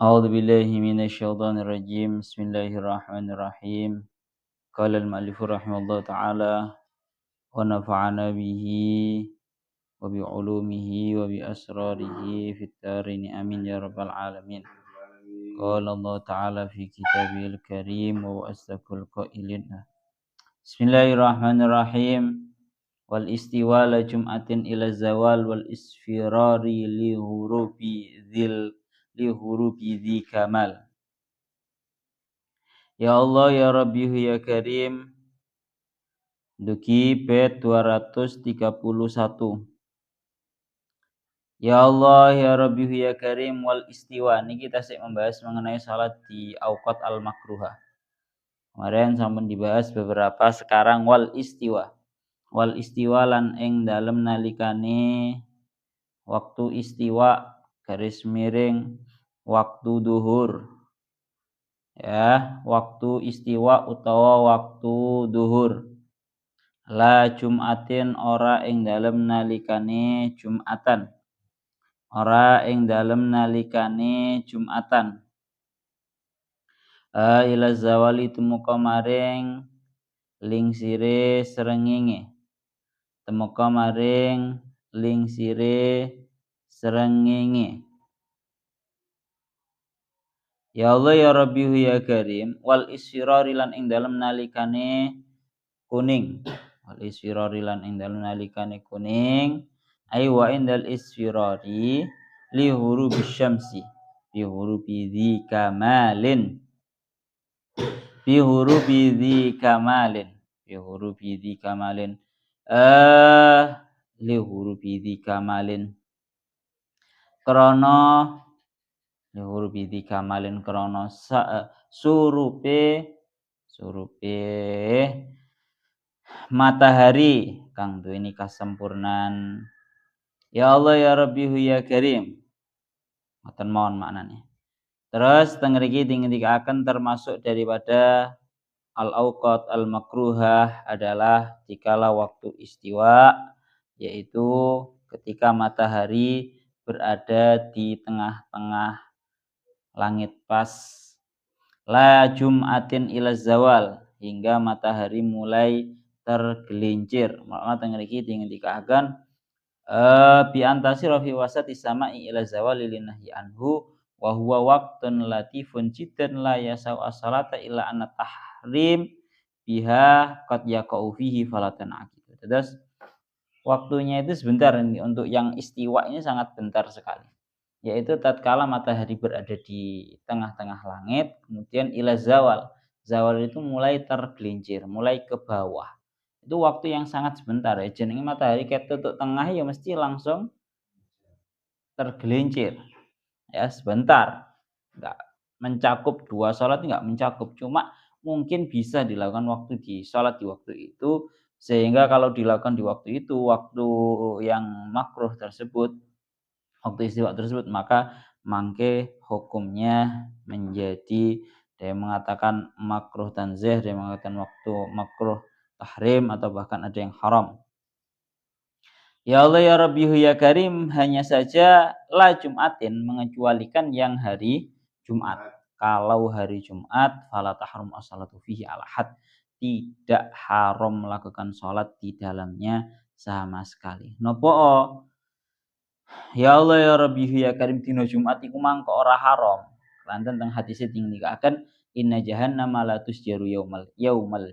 أعوذ بالله من الشيطان الرجيم بسم الله الرحمن الرحيم قال المؤلف رحمه الله تعالى ونفعنا به وبعلومه وبأسراره في الدارين آمين يا رب العالمين قال الله تعالى في كتابه الكريم وأصدق القائلين بسم الله الرحمن الرحيم والاستواء لجمعة إلى الزوال والإسفرار لهروب ذي كمال. Ya Allah ya Rabbi ya Karim. Duki bait 231. Ya Allah ya Rabbi ya Karim wal istiwa. Ini kita membahas mengenai salat di auqat al makruha. Kemarin sampun dibahas beberapa, sekarang wal istiwa. Wal istiwa lan ing dalem nalikane waktu istiwa garis miring waktu duhur. Ya, waktu istiwa utawa waktu duhur. La Jum'atin ora ing dalem nalikane Jum'atan. Ora ing dalem nalikane Jum'atan. Ila zawali tumuka maring lingsire srengenge. Tumuka maring lingsire srengenge. Ya Allah ya Rabbi ya Karim wal isfirari lan ing dalem nalikane kuning. Wal isfirari lan ing dalem nalikane kuning. Ai wa indal isfirari li hurubi syamsi bi hurubi dzi kamalin bi hurubi dzi kamalin bi hurubi dzi kamalin li hurubi dzi kamalin krana li hurubi dzi kamalin krana surupe matahari kang duweni kasempurnan. Ya Allah ya Rabbi ya Karim. Ngoten mawon maknane. Terus teng mriki dingendikaken termasuk daripada al-auqat al-makruhah adalah dikala waktu istiwa, yaitu ketika matahari berada di tengah-tengah langit pas. La Jum'atin ila zawal, hingga matahari mulai tergelincir. Maka teng mriki dingendikaken bi antasira fi wasati sama'i ila zawali linahyi anhu wa huwa waqtun latifun jiddan la yasau as-salata illa anna tahrim biha qad yaqau fihi falatan aqid. Terus waktunya itu sebentar, untuk yang istiwa ini sangat bentar sekali, yaitu tatkala matahari berada di tengah-tengah langit kemudian ila zawal. Zawal itu mulai tergelincir, mulai ke bawah. Itu waktu yang sangat sebentar ya. Jenenge matahari ketutuk tengah ya mesti langsung tergelincir. Ya sebentar. Enggak mencakup 2 salat, enggak mencakup, cuma mungkin bisa dilakukan waktu di salat di waktu itu, sehingga kalau dilakukan di waktu itu, waktu yang makruh tersebut, waktu istiwa tersebut, maka mangke hukumnya menjadi, ada yang mengatakan makruh tanzih, ada yang mengatakan waktu makruh tahrim, atau bahkan ada yang haram. Ya Allah ya Rabbi ya Karim, hanya saja la Jum'atin mengecualikan yang hari Jumat. Kalau hari Jumat fala tahrum as-salatu fihi ala had, tidak haram melakukan sholat di dalamnya sama sekali. Nopo? Ya Allah ya Rabbi ya Karim, dina Jumat iku mangko ora haram. Lan tentang hadis dinikaken inna jahannama la tusjaru yaumal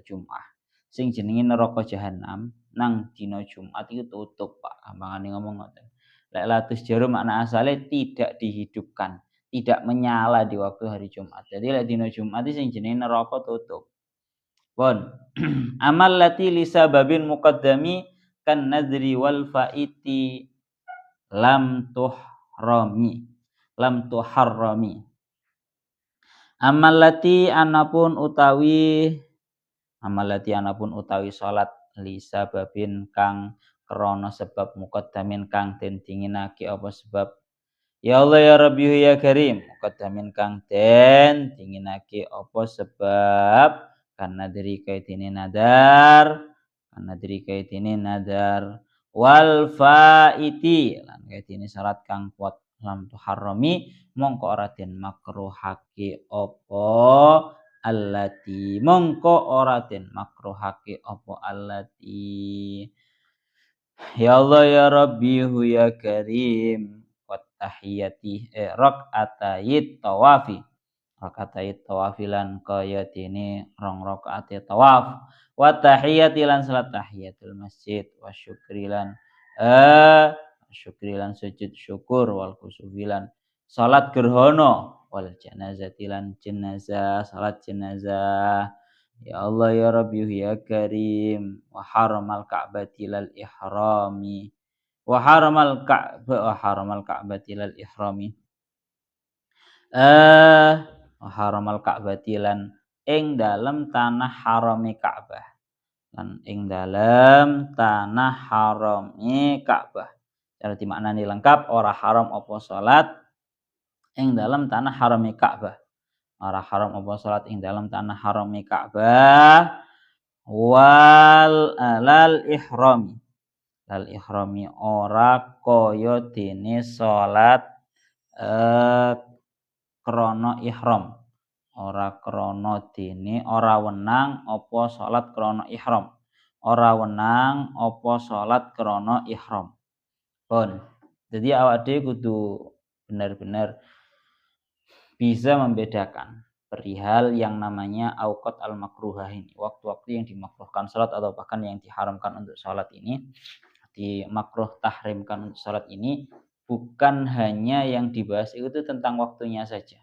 jum'ah. Sing jenenge neraka jahanam nang dina Jumat itu tutup, Pak. Gampangane ngomong ngoten. Lek la tusjaru makna asale tidak dihidupkan, tidak menyala di waktu hari Jumat. Jadi lek dina Jumat iki sing jenenge neraka tutup. Pun amal lati li sababin muqaddami kan nadri wal faiti lam tuharrami. Amalati anapun utawi salat li sababin kang krana sebab muqaddamin kang den dinginake apa sebab. Ya Allah ya Rabbi ya Karim, muqaddamin kang den dinginake apa sebab, karena dari kaitine nadar wal faiti lan kaitine salat kang kuat lam tuharrami mongko ora den makruhake apa allati mongko ora den makruhake apa allati. Ya Allah ya Rabbi ya Karim wat tahiyati rakaatayit tawafi. Rakaatayit tawafilan kaya dene rong rakaate tawaf. Wa tahiyati lan salat tahiyatul masjid wa syukrilan syukrilan sujud syukur wal kusufilan salat gerhana wal janazati lan jenazah salat jenazah. Ya Allah ya Rabbi ya Karim wa haramal ka'bati lal ihrami wa haramal ka'bati lal ihrami wa haramal ka'bati lan ing dalem tanah harame Ka'bah lan ing dalem tanah harame Ka'bah. Cara dimaknani lengkap ora haram apa salat ing dalem tanah harame Ka'bah. Ora haram apa salat ing dalem tanah harame Ka'bah wal lal ihrami. Lal ihrami ora kaya dene salat krana ihram. Ora krana dene ora wenang apa salat krana ihram. Ora wenang apa salat krana ihram. Pun. Jadi awak dhewe kudu benar-benar bisa membedakan perihal yang namanya auqat al-makruhah ini, waktu-waktu yang dimakruhkan salat atau bahkan yang diharamkan untuk salat ini, dimakruh tahrimkan untuk salat ini bukan hanya yang dibahas itu tentang waktunya saja.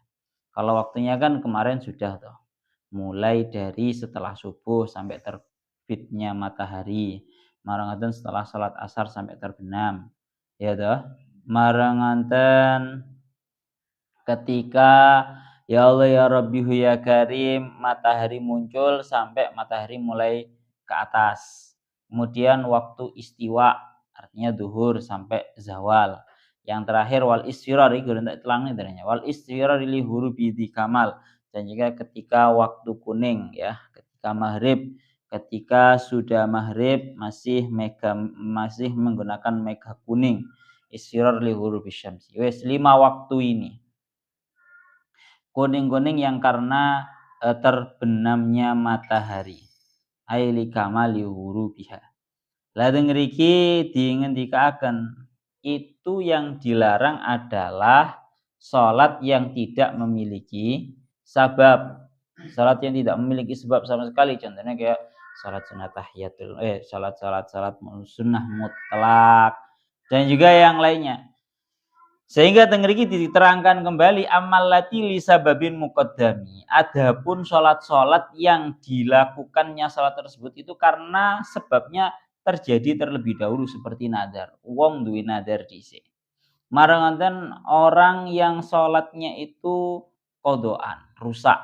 Kalau waktunya kan kemarin sudah toh. Mulai dari setelah subuh sampai terbitnya matahari, maranganten setelah salat asar sampai terbenam. Ya toh. Maranganten ketika ya Allah ya Rabbi ya Karim matahari muncul sampai matahari mulai ke atas. Kemudian waktu istiwa artinya duhur sampai zawal. Yang terakhir wal istirari tak telang nih wal istirari li hurubi di kamal. Dan juga ketika waktu kuning ya, ketika maghrib, ketika sudah maghrib masih menggunakan mega kuning. Istirar li hurubi syamsi. Wes 5 waktu ini. Kuning-kuning yang karena terbenamnya matahari. Aili kamali hurubiha. Lah ngriki dingendikaken itu yang dilarang adalah salat yang tidak memiliki sebab. Salat yang tidak memiliki sebab sama sekali, contohnya kayak salat sunat tahiyatul salat sunnah mutlak dan juga yang lainnya. Sehingga tengriki diterangkan kembali amal lati li sababin muqaddami. Adapun salat-salat yang dilakukannya salat tersebut itu karena sebabnya terjadi terlebih dahulu seperti nadar. Wong duwe nadar dhisik. Maranganten orang yang salatnya itu qodaan, rusak,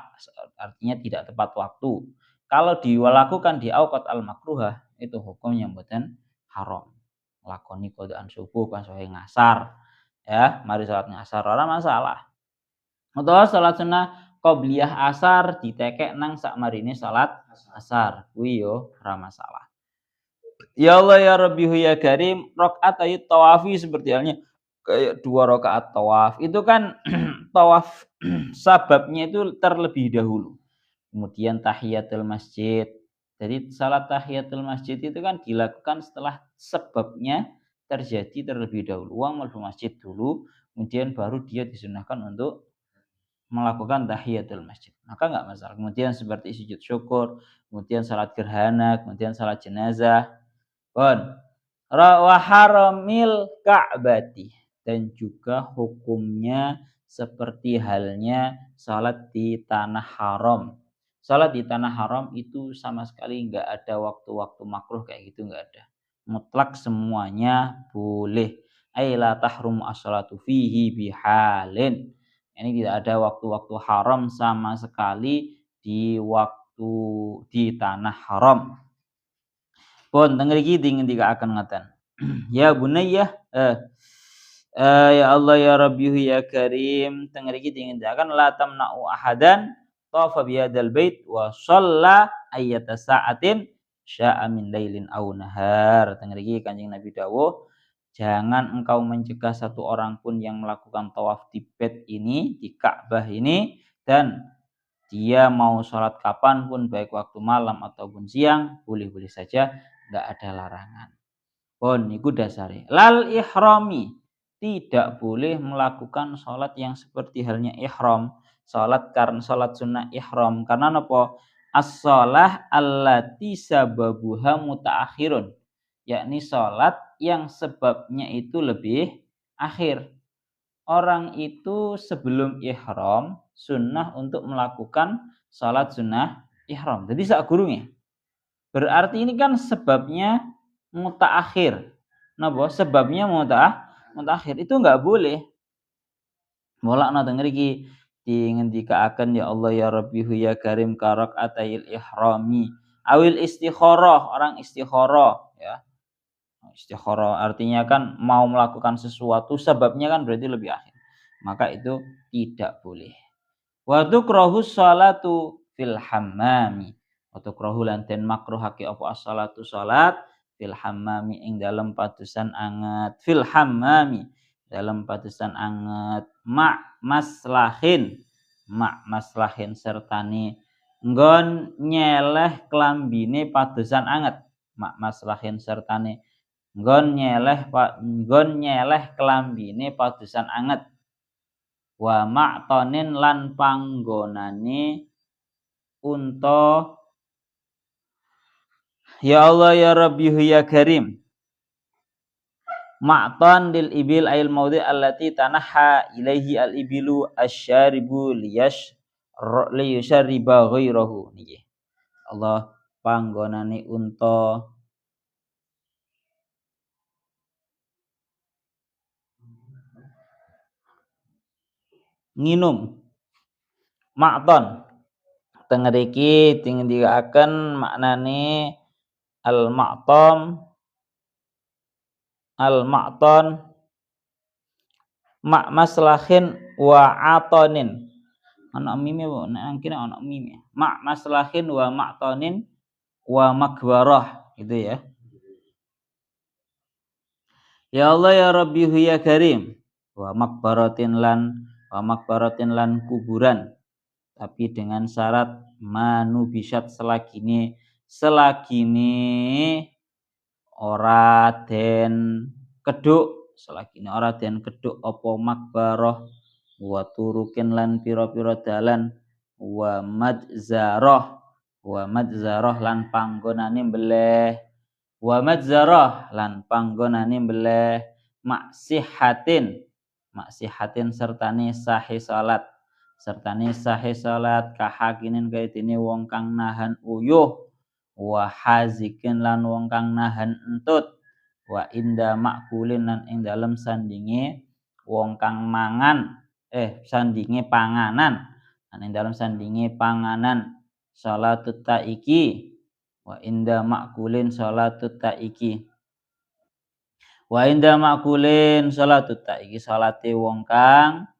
artinya tidak tepat waktu. Kalau dilakukan di auqat al-makruhah itu hukumnya mboten haram. Lakoni qodaan subuh pas wae ngasar. Ya, mari salat ngasar ora masalah. Utawa salat sunah qobliyah asar ditekek nang sakmarine salat asar. Kuwi yo ora masalah. Ya Allah ya Rabbi ya Karim, rakaat ayat tawafi seperti halnya kayak 2 rakaat tawaf. Itu kan tawaf sababnya itu terlebih dahulu. Kemudian tahiyatul masjid. Jadi salat tahiyatul masjid itu kan dilakukan setelah sebabnya terjadi terlebih dahulu. Uang mlebu masjid dulu, kemudian baru dia disunahkan untuk melakukan tahiyatul masjid. Maka enggak masalah. Kemudian seperti sujud syukur, kemudian salat gerhana, kemudian salat jenazah. Wa haramil ka'bati dan juga hukumnya seperti halnya salat di tanah haram. Salat di tanah haram itu sama sekali enggak ada waktu-waktu makruh kayak gitu, enggak ada. Mutlak semuanya boleh. Aila tahrum as-salatu fihi bihalin. Ini tidak ada waktu-waktu haram sama sekali di waktu di tanah haram. Pun tengriki dingendikaken ngaten. Ya bunayya ya Allah ya Rabbi ya Karim tengriki dingendikaken la tamna'u ahadan tafa bihadzal bait wa shalla ayyata sa'atin sya'a min lailin aw nahar. Tengriki Kanjeng Nabi dawuh Jangan engkau mencegah satu orang pun yang melakukan tawaf di bait ini, di Ka'bah ini, dan dia mau sholat kapanpun, baik waktu malam ataupun siang, boleh-boleh saja, nggak ada larangan. Pun iku dasare. Lal ihrami, tidak boleh melakukan sholat yang seperti halnya ihram. Sholat karena sholat sunnah ihram. Karena apa? As-sholah allati sababuha mutaakhirun, yakni sholat yang sebabnya itu lebih akhir. Orang itu sebelum ihram sunnah untuk melakukan sholat sunnah ihram. Jadi sakurunge. Berarti ini kan sebabnya mutaakhir. Napa? Sebabnya mutaakhir itu enggak boleh. Mulakna teng mriki dingendikaaken ya Allah ya Rabbihu ya Karim karak atayil ihrami. Awil istikharah, orang istikharah ya. Istikharah artinya kan mau melakukan sesuatu sebabnya kan berarti lebih akhir. Maka itu tidak boleh. Wa tukrahu sholatu fil hammami. Wa tukrahu lan den makruhake apa as-sholatu salat fil hammami ing dalem padusan anget. Fil hammami dalem padusan anget maslahin sertane nggon nyeleh klambine padusan anget. Maslahin sertane nggon nyeleh klambine padusan anget. Wa ma'tonin lan panggonane unta. Ya Allah ya Rabbi ya Karim. Ma'ton lil ibil ail maudhi allati tanaha ilaihi al ibilu asyaribu liyusyariba ghairahu. Niki Allah panggonane unta nginum. Ma'ton teng mriki dingendikaken maknane al-ma'ton maslahin wa atonin. Ana mime apa? Nek kira ana mime. Maslahin wa ma'tonin wa magwarah gitu ya. Ya Allah ya Rabbi ya Karim. Wa makbaratin lan kuburan. Tapi dengan syarat manubisat selagine ora den keduk, selagine ora den keduk apa makbarah wa turukin lan pira-pira dalan wa madzarah lan panggonane mbeleh maksihatin sertane sahih salat kahakinin kaya dene wong kang nahan uyuh wa hazikin lan wong kang nahan entut wa inda makulin lan ing dalem sandinge wong kang sandinge panganan lan ing dalem sandinge panganan salatut taiki wa inda makulin salatut taiki salate wong kang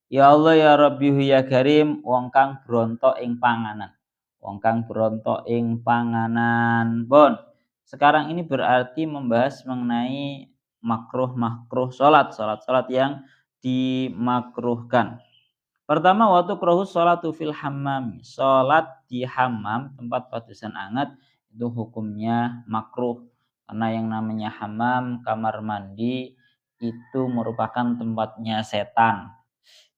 ya Allah ya Rabbi ya Karim wong kang brontok ing panganan. Bon, sekarang ini berarti membahas mengenai makruh salat yang dimakruhkan. Pertama waktu krohus salatu fil hammam, salat di hammam tempat padusan anget itu hukumnya makruh karena yang namanya hammam kamar mandi itu merupakan tempatnya setan.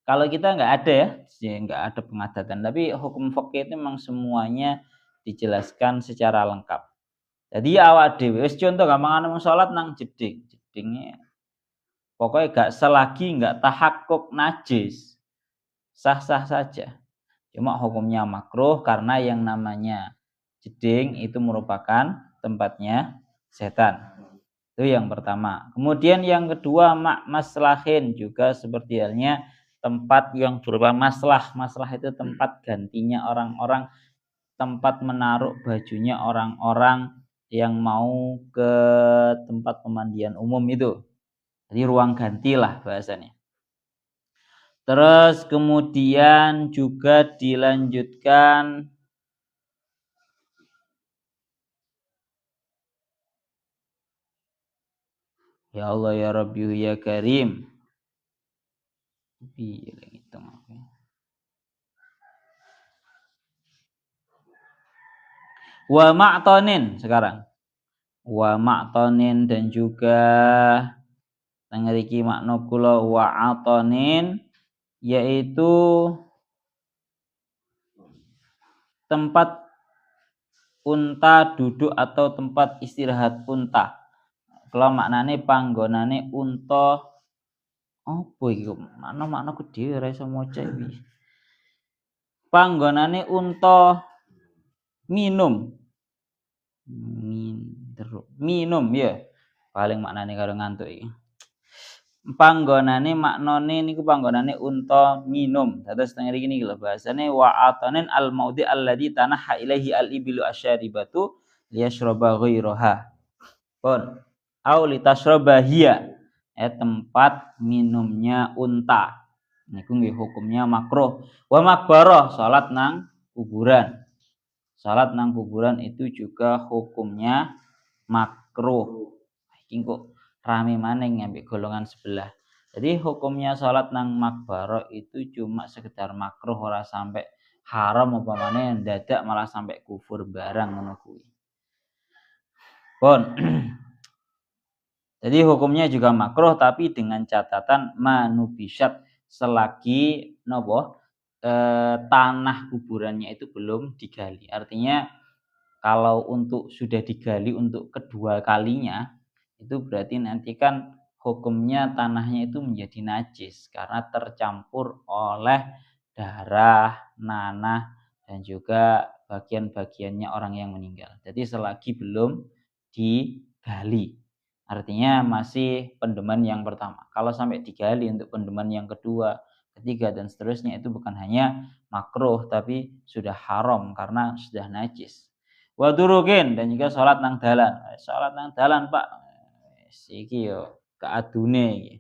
Kalau kita nggak ada nggak ada pengadatan. Tapi hukum fikih itu memang semuanya dijelaskan secara lengkap. Jadi awak dhewe wis contoh gampangane wong salat nang jedingnya pokoknya gak selagi nggak tahakkuk najis sah-sah saja. Cuma hukumnya makruh karena yang namanya jeding itu merupakan tempatnya setan. Itu yang pertama. Kemudian yang kedua maslahin juga seperti halnya tempat yang berupa maslah. Maslah itu tempat gantinya orang-orang, tempat menaruh bajunya orang-orang yang mau ke tempat pemandian umum itu. Jadi ruang ganti lah bahasanya. Terus kemudian juga dilanjutkan Ya Allah ya Rabbi ya Karim. Piye ngitung aku. Wa ma'tonin sekarang. Wa ma'tonin dan juga tengriki makna kula wa atonin yaitu tempat unta duduk atau tempat istirahat unta. Kalau maknane panggonane unta apa iki kok makna ku dhewe ora iso maca iki. Panggonane unta minum. Minum ya. Paling maknane karo ngantuk iki. Panggonane maknane niku panggonane unta minum. Dados teng mriki niki lho bahasane wa atanin al maudi alladzi tanaha ilaihi al ibilu asyaribatu liyashraba ghairaha. Pun au litashraba hiya. Tempat minumnya unta. Niku nggih hukumnya makruh. Wa makbarah salat nang kuburan. Salat nang kuburan itu juga hukumnya makruh. Iki kok rame maning ambek golongan sebelah. Jadi hukumnya salat nang makbarah itu cuma sekedar makruh ora sampai haram umpamane dadak malah sampai kufur barang ngono kuwi. Pun. Jadi hukumnya juga makruh tapi dengan catatan manubisat selagi nopo tanah kuburannya itu belum digali. Artinya kalau untuk sudah digali untuk kedua kalinya itu berarti nanti kan hukumnya tanahnya itu menjadi najis karena tercampur oleh darah, nanah dan juga bagian-bagiannya orang yang meninggal. Jadi selagi belum digali. Artinya masih pendeman yang pertama. Kalau sampai digali untuk pendeman yang kedua, ketiga dan seterusnya itu bukan hanya makruh tapi sudah haram karena sudah najis. Wa durukin dan juga salat nang dalan. Salat nang dalan, Pak. Iki yo keadune iki.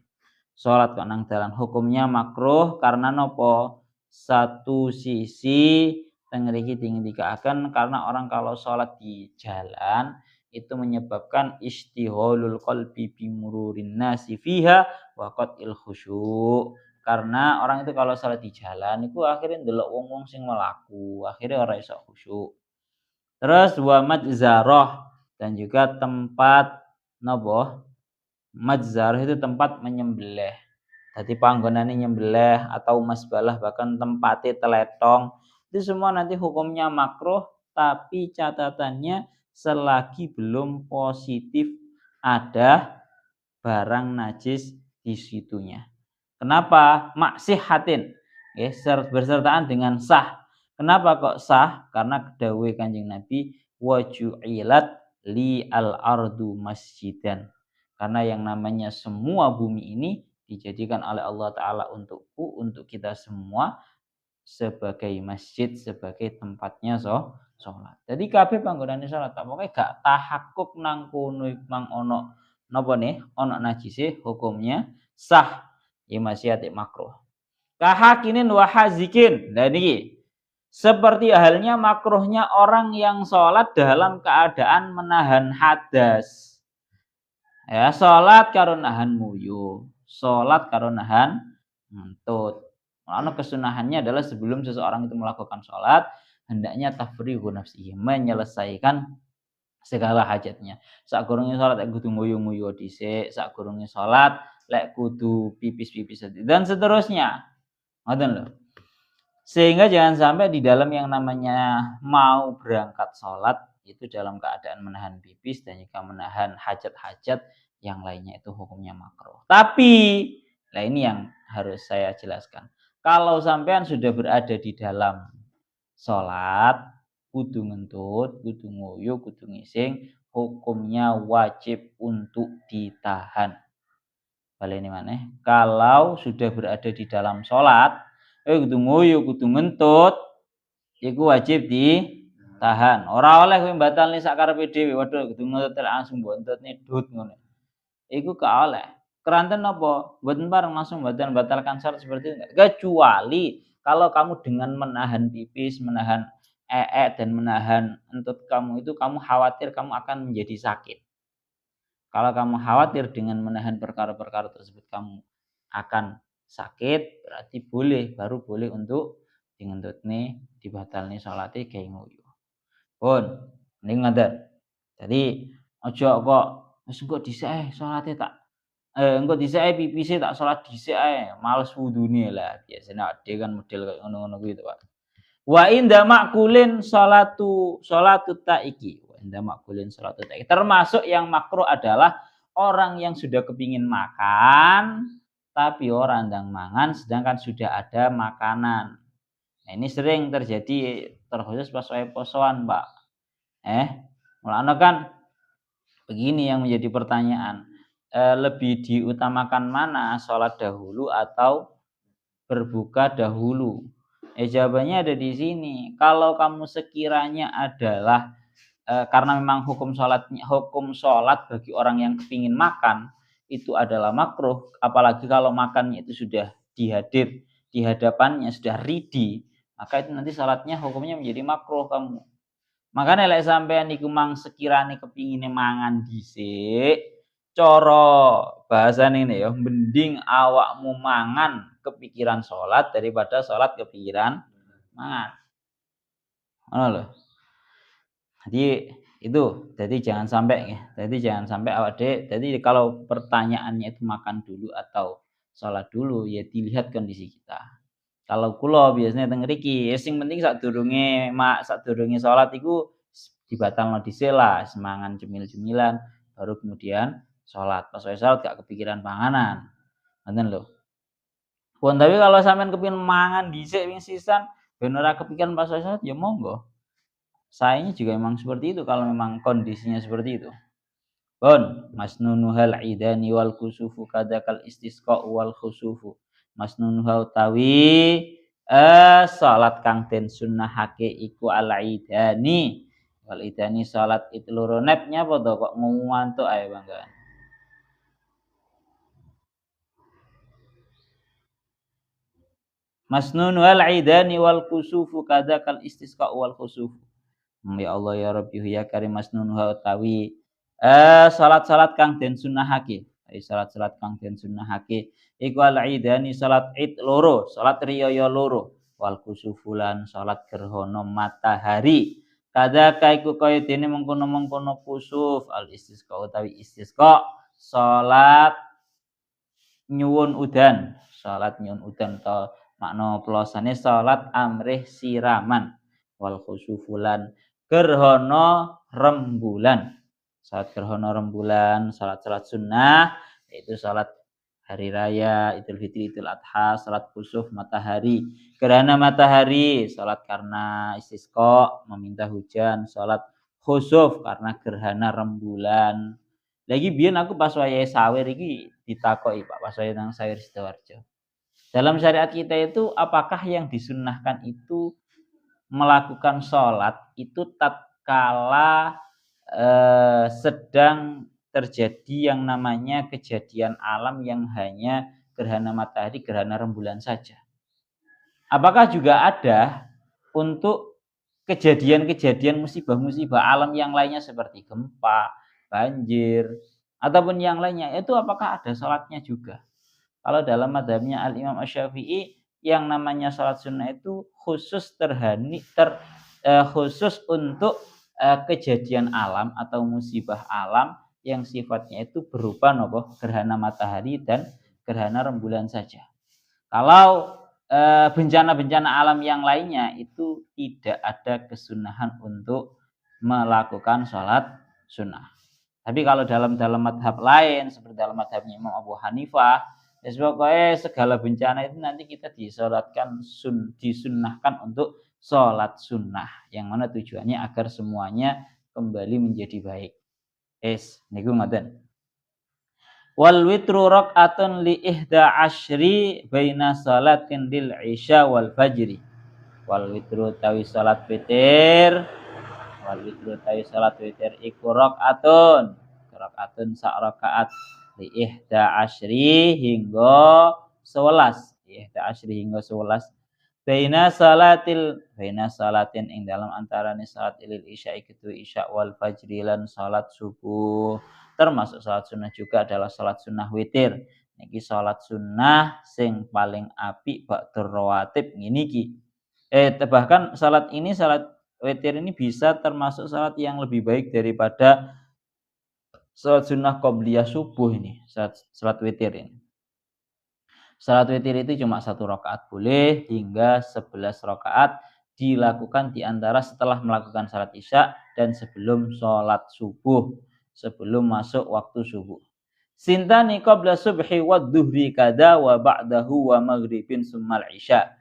Salat kok nang dalan hukumnya makruh karena nopo? Satu sisi teng mriki dingendikaken karena orang kalau salat di jalan itu menyebabkan istihhalul qalbi bi mururin nasi fiha wa qatil khusyu'. Karena orang itu kalau salat di jalan itu akhirnya ndelok wong-wong sing melaku, akhirnya ora iso khusyuk. Terus wa majzarah dan juga tempat nopo? Majzarah itu tempat menyembelih. Jadi panggonane nyembelih atau masbalah bahkan tempatnya teletong itu semua nanti hukumnya makruh tapi catatannya selagi belum positif ada barang najis di situnya. Kenapa? Maksihatin. Ya, bersertaan dengan sah. Kenapa kok sah? Karena kedawuh Kanjeng Nabi waju'ilat li al-ardu masjidan. Karena yang namanya semua bumi ini dijadikan oleh Allah Ta'ala untukku, untuk kita semua sebagai masjid, sebagai tempatnya sholat. Jadi kabeh panggonane sholat, pokoknya gak tahakkuk nang kono mang ono napa nih, ono najise hukumnya sah. Ya masih ati makruh. Kahakinin wa hazikin. Lah niki seperti halnya makruhnya orang yang sholat dalam keadaan menahan hadas. Ya, sholat karo nahan nguyu, sholat karo nahan ngentut. Karena kesunahannya adalah sebelum seseorang itu melakukan sholat, hendaknya tafrighu nafsihi, menyelesaikan segala hajatnya. Sakurunge sholat lek kudu nguyu-nguyu dhisik, sakurunge sholat lek kudu pipis-pipis dan seterusnya. Ngoten lho. Sehingga jangan sampai di dalam yang namanya mau berangkat sholat itu dalam keadaan menahan pipis dan juga menahan hajat-hajat yang lainnya itu hukumnya makruh. Tapi, nah ini yang harus saya jelaskan. Kalau sampean sudah berada di dalam sholat, kudu ngentut, kudu nguyu, kudu ngising, hukumnya wajib untuk ditahan. Baleni maneh, kalau sudah berada di dalam sholat, kudu nguyu, kudu ngentut, iku wajib ditahan. Ora oleh kowe batalne sakarepe dhewe, waduh kudu ngentut langsung mbok nyedut ngono. Iku gak oleh. Keranten napa? Mboten bareng langsung batalkan sholat seperti itu. Kecuali kalau kamu dengan menahan pipis, menahan dan menahan entut kamu itu kamu khawatir kamu akan menjadi sakit. Kalau kamu khawatir dengan menahan perkara-perkara tersebut kamu akan sakit, berarti baru boleh untuk ngentutne dibatalne salate gawe nguyu. Pun ning ngoten. Jadi aja kok wis engko dhisik ae salate tak engko dhisik ae pipise tak salat dhisik ae, males wudune lah. Biasane ade kan model kaya ngono-ngono kuwi to, Pak. Wa inda makulin salatu taiki. Wa inda makulin salatu taiki. Termasuk yang makruh adalah orang yang sudah kepingin makan tapi orang ndang mangan sedangkan sudah ada makanan. Nah, ini sering terjadi terkhusus pas wae posoan, Pak. Mulane kan begini yang menjadi pertanyaan. Lebih diutamakan mana, sholat dahulu atau berbuka dahulu? Jawabannya ada di sini. Kalau kamu sekiranya adalah karena memang hukum sholat bagi orang yang kepingin makan itu adalah makruh, apalagi kalau makannya itu sudah di hadapannya sudah ready, maka itu nanti sholatnya hukumnya menjadi makruh kamu. Makanya lek sampean iku mang sekirane kepingine mangan dhisik, cara bahasane ini ya, mending awakmu mangan kepikiran sholat daripada sholat kepikiran mangan. Ngono lho. Jadi itu, jadi jangan sampai awak dek. Jadi kalau pertanyaannya itu makan dulu atau sholat dulu, ya dilihat kondisi kita. Kalau kula biasanya teng mriki, sing penting sadurunge sholat iku dibatalno dhisik lah, semangan cemil-cemilan baru kemudian sholat. Pas sholat gak kepikiran panganan. Ngoten lho. Pun tapi kalau sampean kepengin mangan dhisik ping sisan ben ora kepikiran pas sholat ya monggo. Sayanya juga memang seperti itu kalau memang kondisinya seperti itu. Pun masnunuhal idani wal kusufu kadakal istisqa wal khusufu. Masnunuha utawi salat kang den sunnahake iku al idani. Wal idani salat itu loro nepnya apa to kok ngantuk ae banggaan. Masnunuhal idani wal kusufu kadakal istisqa wal khusufu. Ya Allah ya Rabbi ya Karim masnunuha utawi salat-salat kang den sunnahake. Salat-salat kang den sunnahake iku al-idani salat id loro, salat riyaya loro, wal kusufulan salat gerhana matahari. Kadaka iku kaya dene mengkono-mengkono kusuf al istisqa utawi istisqa salat nyuwun udan, salat nyuwun udan to makna pelosane salat amrih siraman wal khusufulan gerhana rembulan. Salat gerhana rembulan, salat-salat sunnah yaitu salat hari raya, Idul Fitri, Idul Adha, salat khusuf matahari, gerhana matahari, salat karena istisqa meminta hujan, salat khusuf karena gerhana rembulan. Lagi biyen aku pas wayahe sawer iki ditakoki Pak pas wayahe nang sawer Sidoarjo. Dalam syariat kita itu apakah yang disunnahkan itu melakukan sholat itu tatkala sedang terjadi yang namanya kejadian alam yang hanya gerhana matahari, gerhana rembulan saja. Apakah juga ada untuk kejadian-kejadian musibah-musibah alam yang lainnya seperti gempa, banjir, ataupun yang lainnya, itu apakah ada sholatnya juga? Kalau dalam madhabnya Al-Imam Asy-Syafi'i yang namanya sholat sunnah itu khusus khusus untuk kejadian alam atau musibah alam yang sifatnya itu berupa gerhana matahari dan gerhana rembulan saja. Kalau bencana-bencana alam yang lainnya itu tidak ada kesunahan untuk melakukan sholat sunnah. Tapi kalau dalam madhab lain seperti dalam madhabnya Imam Abu Hanifah, ya pokoknya segala bencana itu nanti kita disunnahkan untuk sholat sunnah, yang mana tujuannya agar semuanya kembali menjadi baik. Niku ngoten. Wal witru rakaatun li ihda asyri baina salatin lil isya wal fajri. Wal witru tawi salat witir. Wal witru tawi salat witir iku rakaatun sak rakaat li ihda asyri hingga 11. Ihda asyri hingga 11. Baina salatin ing dalam antarane salat ilil isya iku isya wal fajri lan salat subuh. Termasuk salat sunnah juga adalah salat sunnah witir. Niki salat sunnah sing paling apik ba'da rawatib ngene iki. Bahkan salat witir ini bisa termasuk salat yang lebih baik daripada salat sunnah qobliyah subuh ini, salat witir ini. Salat witir itu cuma 1 rakaat boleh hingga 11 rakaat dilakukan di antara setelah melakukan salat isya dan sebelum salat subuh, sebelum masuk waktu subuh. Sintani qabla subhi wa dhuhri kada wa ba'dahu wa maghribin summal isya.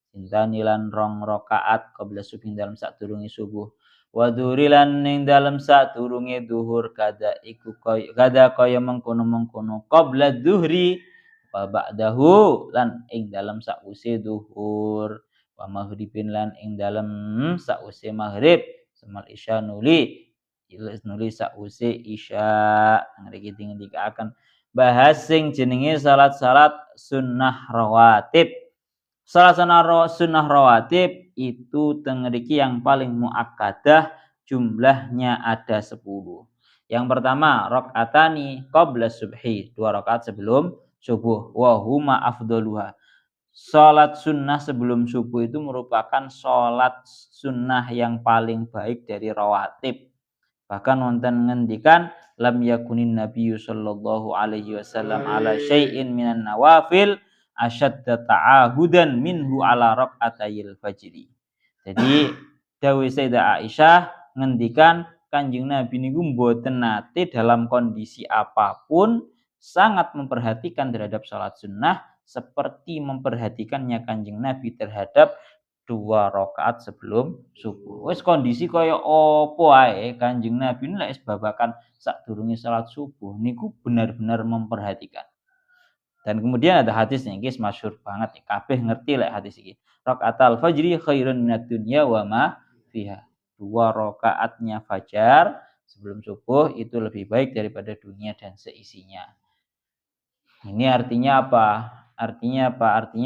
Sintani lan 2 rakaat qabla subhi dalam sadurunge subuh. Wa dhuhri lan ing dalam sadurunge dhuhur kada iku kaya mengkono-mengkono qabla dhuhri wa ba'dahu lan ing dalam sause dhuhur. Wa maghribin lan ing dalam sause maghrib semal isya nuli sause isya. Ngriki ngendikaken bahas sing jenenge salat-salat sunnah rawatib. Salat sunnah rawatib itu tengriki yang paling muakkadah, jumlahnya ada 10. Yang pertama rakaatani qabla subhi, 2 rakaat sebelum subuh. Wa huma afdaluha. Salat sunnah sebelum subuh itu merupakan salat sunnah yang paling baik dari rawatib. Bahkan wonten ngendikan lam yakunin nabiyyu sallallahu alaihi wasallam ala syai'in minan nawafil asyadda ta'ahudan minhu ala rakaatayil fajri. Jadi dawuh Sayyidah Aisyah ngendikan Kanjeng Nabi niku mboten nate dalam kondisi apapun sangat memperhatikan terhadap salat sunnah seperti memperhatikannya Kanjeng Nabi terhadap 2 rakaat sebelum subuh. Wis kondisi kaya apa ae Kanjeng Nabi nek babakan sadurunge salat subuh niku benar-benar memperhatikan. Dan kemudian ada hadis nih guys masyhur banget kabeh ngerti lek hadis iki. Rakaatul fajri khairun minad dunya wa ma fiha. 2 rakaatnya fajar sebelum subuh itu lebih baik daripada dunia dan seisinya. Ini artinya apa? Artinya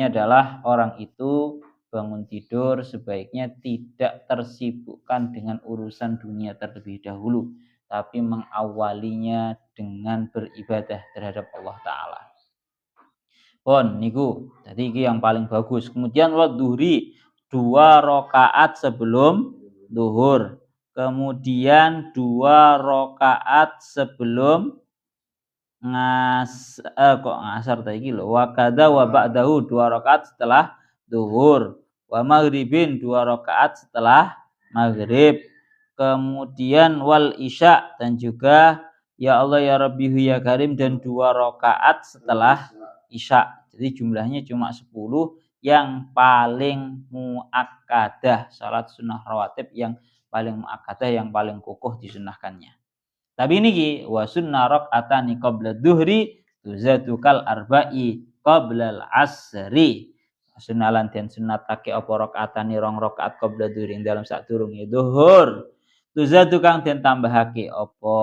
adalah orang itu bangun tidur sebaiknya tidak tersibukkan dengan urusan dunia terlebih dahulu, tapi mengawalinya dengan beribadah terhadap Allah Ta'ala. Niku, jadi ini yang paling bagus. Kemudian wadzuhri 2 rakaat sebelum duhur. Kemudian 2 rakaat sebelum ngasar tadi lho. Wa kada wa ba'dahu 2 rakaat setelah duhur. Wa maghribin 2 rakaat setelah maghrib. Kemudian wal isya dan juga ya Allah ya Rabbi ya Karim dan 2 rakaat setelah isya. Jadi jumlahnya cuma 10 yang paling muakkadah, salat sunnah rawatib yang paling muakkadah, yang paling kukuh disunahkannya. Tapi niki wa sunnah rakaatani qabla dhuhri tuzatukal arba'i qabla al-asri. Sunnah lan den sunnatake apa rakaatani 2 rakaat qabla dhuhri dalam sadurunge zuhur. Tuzatu kang den tambahake apa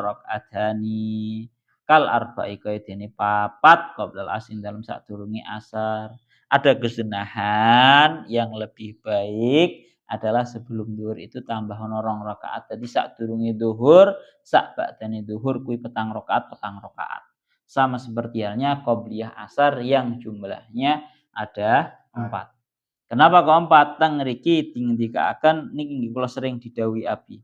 rakaatani kal arba'i kaya dene 4 qabla al-asri dalam sadurunge asar. Ada kesunahan yang lebih baik adalah sebelum duhur itu tambah 2 rakaat. Jadi sadurunge duhur, sak ba'dane duhur kuwi 4 rakaat. Sama seperti halnya qobliyah asar yang jumlahnya ada 4. Kenapa kok 4? Teng ngriki dingendikaken niki kula sering didhawuhi Abi.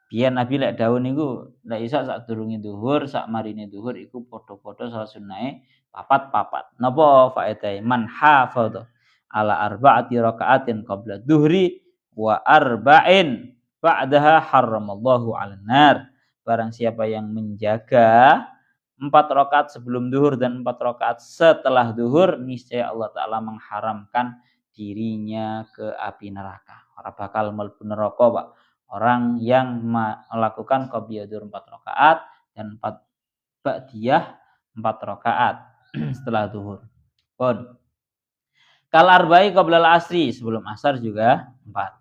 Biyen Nabi lek dawuh niku lek iso sadurunge duhur, sak marine duhur iku padha-padha salat sunnahe 4. Napa faedahe? Man hafadha ala arba'ati rakaatin qabla duhri wa arba'in ba'daha haramallahu 'alan nar. Barang siapa yang menjaga 4 rakaat sebelum duhur dan 4 rakaat setelah duhur, niscaya Allah Ta'ala mengharamkan dirinya ke api neraka. Ora bakal mlebu neraka, Pak. Orang yang melakukan qobliyah duhur 4 rakaat dan 4 ba'diyah 4 rakaat setelah duhur. Kal arba'i qabla al-asri, sebelum asar juga 4.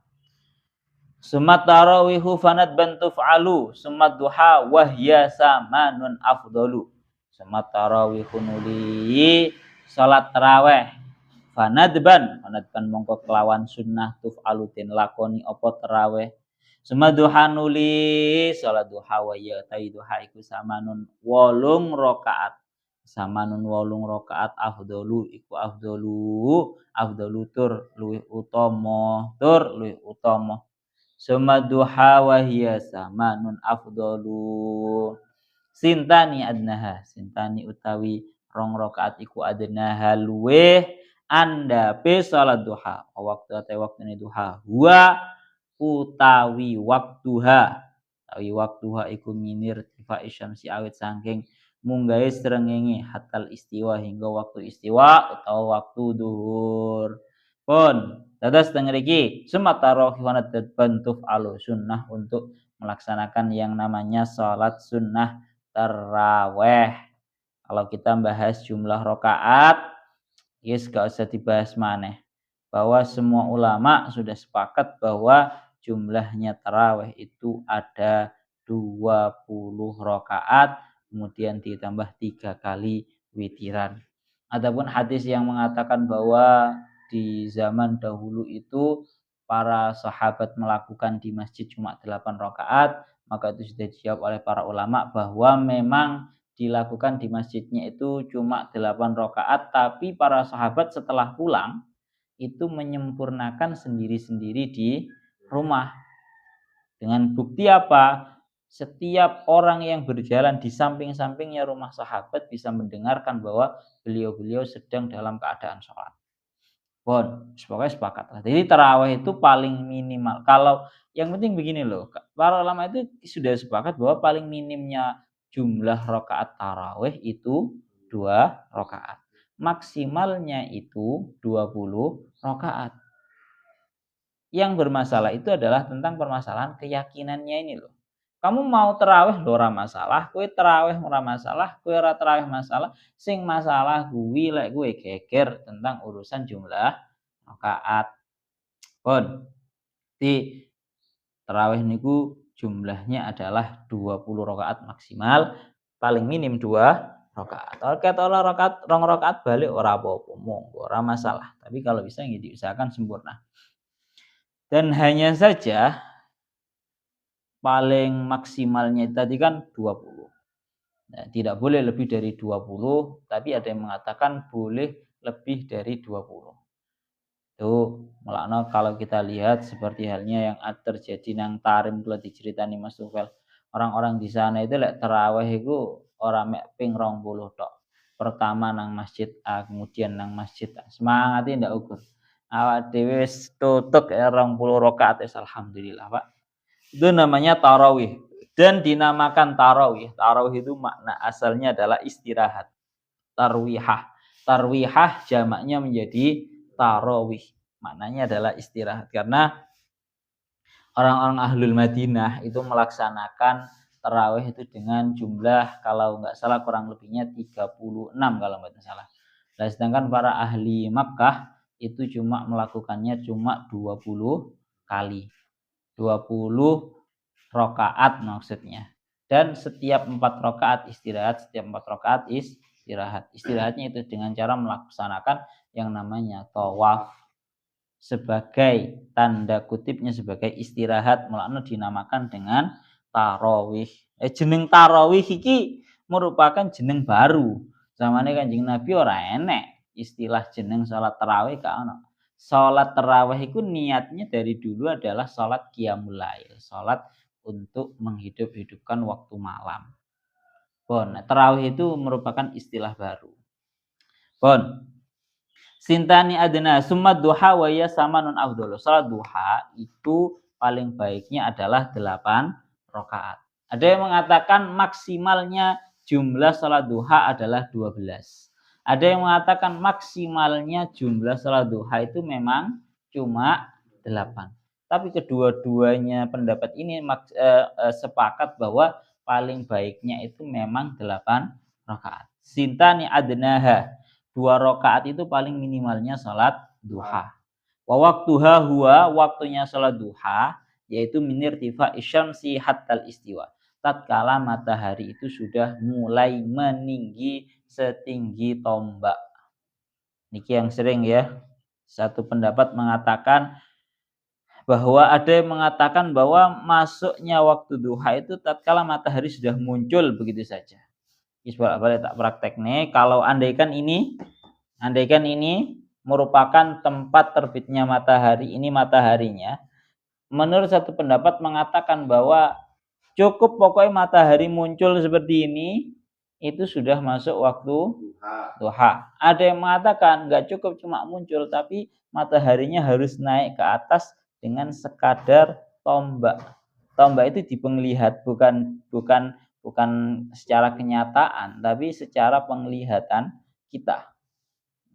Sumat tarawihu fanad bantuf'alu sumat duha wahya samanun afdalu. Sumat tarawihu nuli salat tarawih fanadban mongko kelawan sunnah tuf'alu den lakoni apa tarawih. Suma duha nuli salat duha wa ya tai duha iku samanun 8 rakaat. Samanun 8 rakaat afdalu iku afdalu tur luwih utama. Suma duha wa hiya samanun afdalu. Sintani adnaha, sintani utawi rong rakaat iku adnaha luweh andhape salat duha. Waktu ate waktune duha. Utawi waktuha iku minir tifa isyamsi awit saking munggahe srengenge hatal istiwa hingga waktu istiwa utawa waktu duhur. Pun dados teng mriki sumataro wanat bantuf alu sunnah untuk melaksanakan yang namanya salat sunnah taraweh. Kalau kita bahas jumlah rakaat, yes gak usah dibahas maneh. Bahwa semua ulama sudah sepakat bahwa jumlahnya taraweh itu ada 20 rakaat, kemudian ditambah 3 kali witiran. Adapun hadis yang mengatakan bahwa di zaman dahulu itu para sahabat melakukan di masjid cuma 8 rakaat, maka itu sudah dijawab oleh para ulama bahwa memang dilakukan di masjidnya itu cuma 8 rakaat, tapi para sahabat setelah pulang itu menyempurnakan sendiri-sendiri di rumah. Dengan bukti apa? Setiap orang yang berjalan di samping-sampingnya rumah sahabat bisa mendengarkan bahwa beliau-beliau sedang dalam keadaan sholat. Pokoknya sepakat lah. Jadi tarawih itu paling minimal. Kalau yang penting begini loh, para ulama itu sudah sepakat bahwa paling minimnya jumlah rakaat tarawih itu 2 rakaat. Maksimalnya itu 20 rakaat. Yang bermasalah itu adalah tentang permasalahan keyakinannya ini loh. Kamu mau terawih lho ora masalah, kowe terawih ora masalah, kowe ora terawih masalah, sing masalah kuwi lek kowe geger tentang urusan jumlah rakaat. Pun di terawih niku jumlahnya adalah 20 rakaat maksimal, paling minim 2 rakaat. Kalau rakaat rong rakaat balik ora apa-apa, monggo ora masalah. Tapi kalau bisa ya diusahakan sempurna. Dan hanya saja paling maksimalnya tadi kan 20. Nah, tidak boleh lebih dari 20, tapi ada yang mengatakan boleh lebih dari 20. Itu melakno kalau kita lihat seperti halnya yang terjadi nang Tarim kalau diceritani Mas Tufel. Orang-orang di sana itu lek tarawih itu ora mek ping 20 tok. Pertama nang masjid A, kemudian nang masjid A. Semangate ndak ukur. Awak dhewe wis tutuk 20 rakaat alhamdulillah, Pak. Itu namanya tarawih dan dinamakan tarawih. Tarawih itu makna asalnya adalah istirahat. Tarwihah. Tarwihah jamaknya menjadi tarawih. Maknanya adalah istirahat karena orang-orang Ahlul Madinah itu melaksanakan tarawih itu dengan jumlah kalau nggak salah kurang lebihnya 36 kalau nggak salah. Nah, sedangkan para ahli Makkah itu cuma melakukannya cuma 20 kali. 20 rakaat maksudnya. Dan setiap 4 rakaat istirahat, setiap 4 rakaat istirahat. Istirahatnya itu dengan cara melaksanakan yang namanya tawaf. Sebagai tanda kutipnya sebagai istirahat, mulane dinamakan dengan tarawih. Jeneng tarawih iki merupakan jeneng baru. Zamane Kanjeng Nabi ora enek istilah jeneng salat tarawih gak ono. Salat tarawih itu niatnya dari dulu adalah salat qiyamul lail, salat untuk menghidup-hidupkan waktu malam. Bon, tarawih itu merupakan istilah baru. Bon, Sintani adna summa duha wa ya samanun afdalu. Salat duha itu paling baiknya adalah 8 rakaat. Ada yang mengatakan maksimalnya jumlah salat duha adalah 12. Ada yang mengatakan maksimalnya jumlah salat duha itu memang cuma 8. Tapi kedua-duanya pendapat ini sepakat bahwa paling baiknya itu memang 8 rakaat. Sintani adnaha 2 rakaat itu paling minimalnya salat duha. Wa waktuha huwa waktunya salat duha yaitu minir tifa isyamsi hatal istiwa. Tatkala matahari itu sudah mulai meninggi setinggi tombak. Niki yang sering ya. Satu pendapat mengatakan bahwa ada yang mengatakan bahwa masuknya waktu duha itu tatkala matahari sudah muncul begitu saja. Bolak-balik tak praktek nih. Kalau andaikan ini merupakan tempat terbitnya matahari, ini mataharinya. Menurut satu pendapat mengatakan bahwa cukup pokoknya matahari muncul seperti ini, itu sudah masuk waktu duha. Ada yang mengatakan nggak cukup cuma muncul, tapi mataharinya harus naik ke atas dengan sekadar tombak. Tombak itu dipenglihat, bukan secara kenyataan, tapi secara penglihatan kita.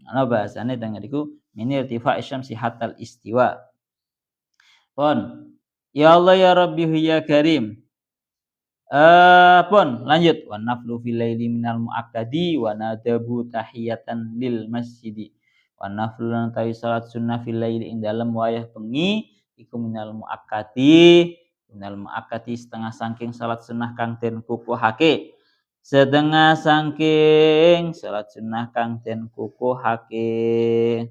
Nah, bahasanya dengan itu min irtifa' syamsi hatal istiwa. Pun, ya Allah ya Rabbi ya Karim. Pun lanjut, wa naflu fil laili minal muakkadi wa nadabu tahiyatan lil masjidi. Wa naflu lan tawi salat sunnah fil laili ing dalem wayah bengi iku minal muakkadi setengah saking salat sunnah kang den kukuhake. Setengah saking salat sunnah kang den kukuhake.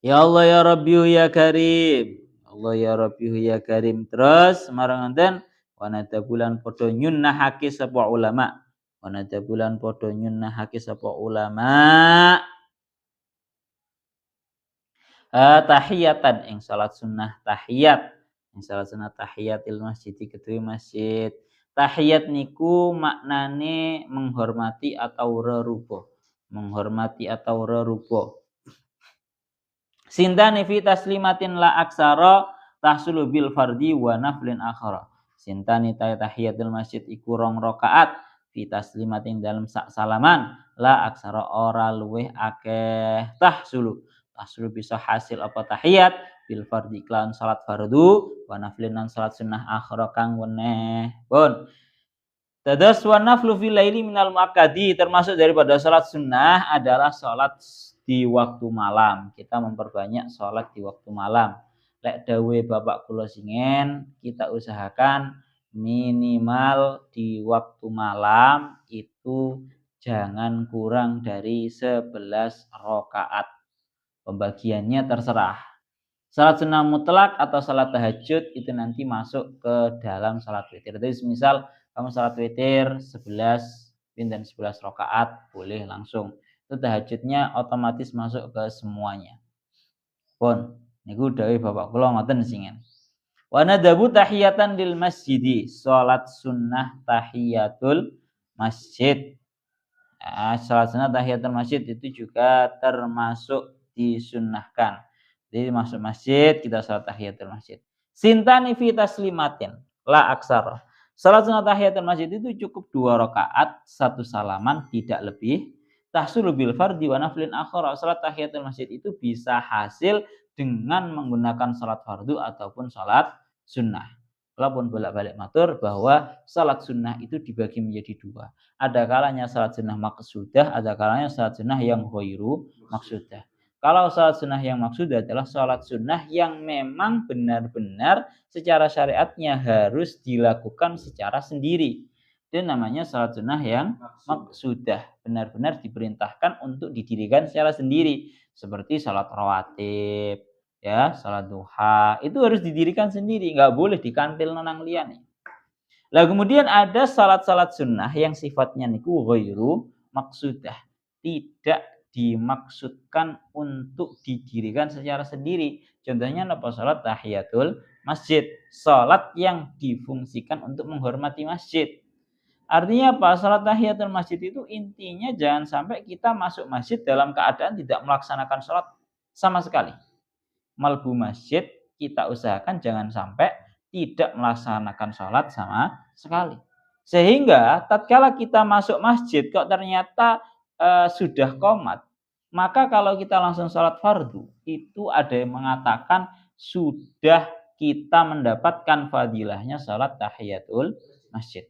Ya Allah ya Rabbi ya Karim. Allah ya Rabbi ya Karim. Terus marang enten wanada bulan podo nyunnahake sapa ulama. Wanada bulan podo nyunnahake sapa ulama. Tahiyatan ing salat sunnah tahiyat. Ing salat sunnah tahiyatil masjid kedue masjid. Tahiyat niku maknane menghormati atau rerupa. Menghormati atau rerupa. Sintani fi taslimatin la aksara tahsulu bil fardi wa naflin akhara. Sintani tahiyatul masjid iku rong rakaat fi taslimatin dalam sak salaman la aksara ora luweh akeh tahsulu bisa hasil apa tahiyat bil fardi klan salat fardu wa naflin lan salat sunnah akhara kang weneh. Pun tadas wa naflu fil laili minal muakkadi termasuk daripada salat sunnah adalah salat di waktu malam. Kita memperbanyak sholat di waktu malam. Lek dawe bapak kula singen, kita usahakan minimal di waktu malam itu jangan kurang dari 11 rakaat. Pembagiannya terserah. Salat sunnah mutlak atau salat tahajud itu nanti masuk ke dalam salat witir. Jadi misal kamu salat witir 11 rakaat boleh langsung. Itu tahajudnya otomatis masuk ke semuanya. Pun niku dawuh bapak kula ngoten singen. Wa nadabu tahiyatan lil masjidi, salat sunnah tahiyatul masjid. Salat sunnah tahiyatul masjid itu juga termasuk disunnahkan. Jadi masuk masjid kita salat tahiyatul masjid. Sintani fi taslimatin la aksara. Salat sunnah tahiyatul masjid itu cukup 2 rakaat, 1 salaman tidak lebih. Tahsulu bil fardi wa naflin akhara. Salat tahiyatul masjid itu bisa hasil dengan menggunakan salat fardu ataupun salat sunnah. Walaupun bolak-balik matur bahwa salat sunnah itu dibagi menjadi 2. Ada kalanya salat sunnah maqsudah, ada kalanya salat sunnah yang ghairu maqsudah. Kalau salat sunnah yang maqsudah adalah salat sunnah yang memang benar-benar secara syariatnya harus dilakukan secara sendiri. Itu namanya salat sunnah yang maqsudah, benar-benar diperintahkan untuk didirikan secara sendiri, seperti salat rawatib, ya, salat duha, itu harus didirikan sendiri, nggak boleh dikantil nang liyane. Lah kemudian ada salat-salat sunnah yang sifatnya niku ghairu maqsudah, tidak dimaksudkan untuk didirikan secara sendiri. Contohnya apa? Salat tahiyatul masjid, salat yang difungsikan untuk menghormati masjid. Artinya apa? Salat tahiyatul masjid itu intinya jangan sampai kita masuk masjid dalam keadaan tidak melaksanakan salat sama sekali. Malbu masjid kita usahakan jangan sampai tidak melaksanakan salat sama sekali. Sehingga tatkala kita masuk masjid kok ternyata sudah qomat, maka kalau kita langsung salat fardu, itu ada yang mengatakan sudah kita mendapatkan fadilahnya salat tahiyatul masjid.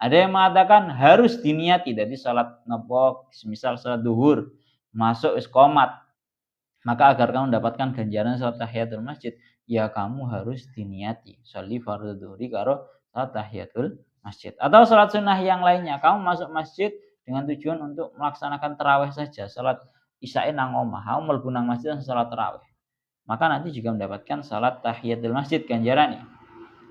Ada yang mengatakan harus diniati dari salat nopo, misal salat duhur masuk iskomat, maka agar kamu mendapatkan ganjaran salat tahiyatul masjid, ya kamu harus diniati sholli fardhu dhuhri karo salat tahiyatul masjid. Atau salat sunnah yang lainnya, kamu masuk masjid dengan tujuan untuk melaksanakan tarawih saja, salat isya'i nang omah, kamu mlebu nang masjid salat tarawih. maka nanti juga mendapatkan salat tahiyatul masjid ganjarannya.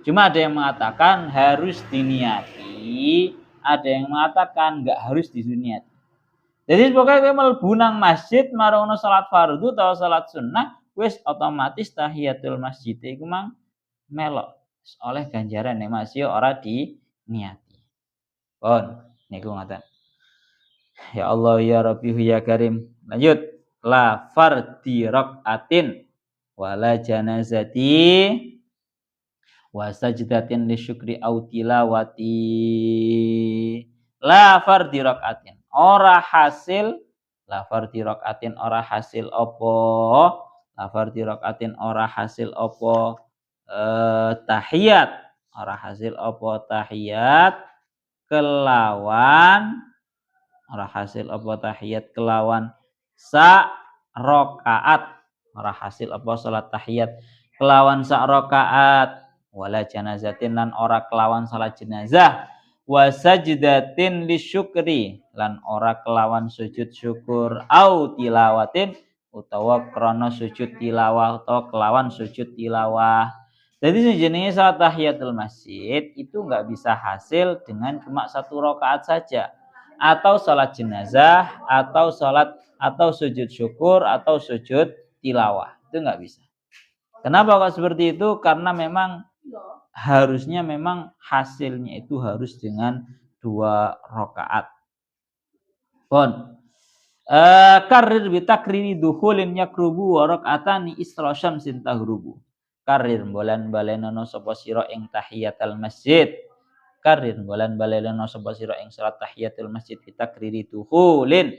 Cuma ada yang mengatakan harus diniati, ada yang mengatakan enggak harus diniati. Jadi pokoknya mlebu nang masjid marono salat fardu atau salat sunnah wis otomatis tahiyatul masjid iku mang melok oleh ganjaran nek masih ora diniati. Pun niku ngoten. Ya Allah ya Rabbi ya Karim. Lanjut. La fardi rakaatin wala janazati wa sajdatin li syukri au tilawati. La fardi rakaatin. Ora hasil la fardi rakaatin ora hasil apa? La fardi rakaatin ora hasil apa? Tahiyat. Ora hasil apa tahiyat kelawan ora hasil apa tahiyat kelawan sa rakaat. Ora hasil apa salat tahiyat kelawan sa rakaat wala janazatin lan ora kelawan salat jenazah wa sajdatin lisyukri lan ora kelawan sujud syukur au tilawatin utawa krana sujud tilawah atau kelawan sujud tilawah. Jadi sejenis salat tahiyatul masjid itu enggak bisa hasil dengan cuma satu rakaat saja, atau salat jenazah, atau salat atau sujud syukur, atau sujud tilawah. Itu enggak bisa. Kenapa kok seperti itu? Karena memang harusnya memang hasilnya itu harus dengan 2 rakaat. Pun karir bi takriri dukhulin yakrubu wa rakaatani isra syamsin tahrubu. Karir bolan-balenono sapa sira ing tahiyatul masjid. Karir bolan-balenono sapa sira ing salat tahiyatul masjid takriri dukhulin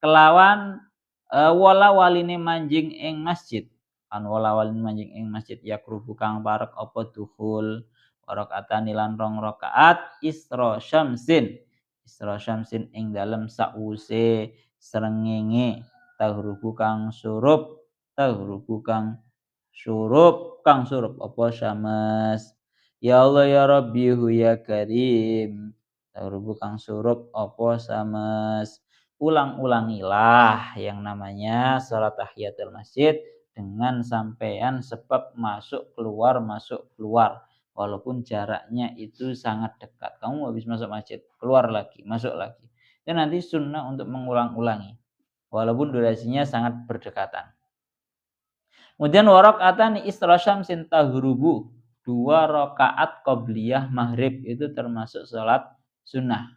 kelawan wala waline manjing ing masjid. An wala waline manjing ing masjid yakrubu kang parek apa dukhul wa rakaatani lan 2 rakaat isra syamsin. Isra syamsin ing dalem sause srengenge tahrubu kang surup apa syams. Ya Allah ya Rabbi ya Karim. Tahrubu kang surup apa syams. Ulang-ulangilah yang namanya salat tahiyatul masjid dengan sampean sebab masuk keluar walaupun jaraknya itu sangat dekat. Kamu habis masuk masjid, keluar lagi, masuk lagi. Dan nanti sunnah untuk mengulang-ulangi walaupun durasinya sangat berdekatan. Kemudian warakaatan isra syamsin tahrubu, 2 rakaat qobliyah maghrib itu termasuk salat sunnah.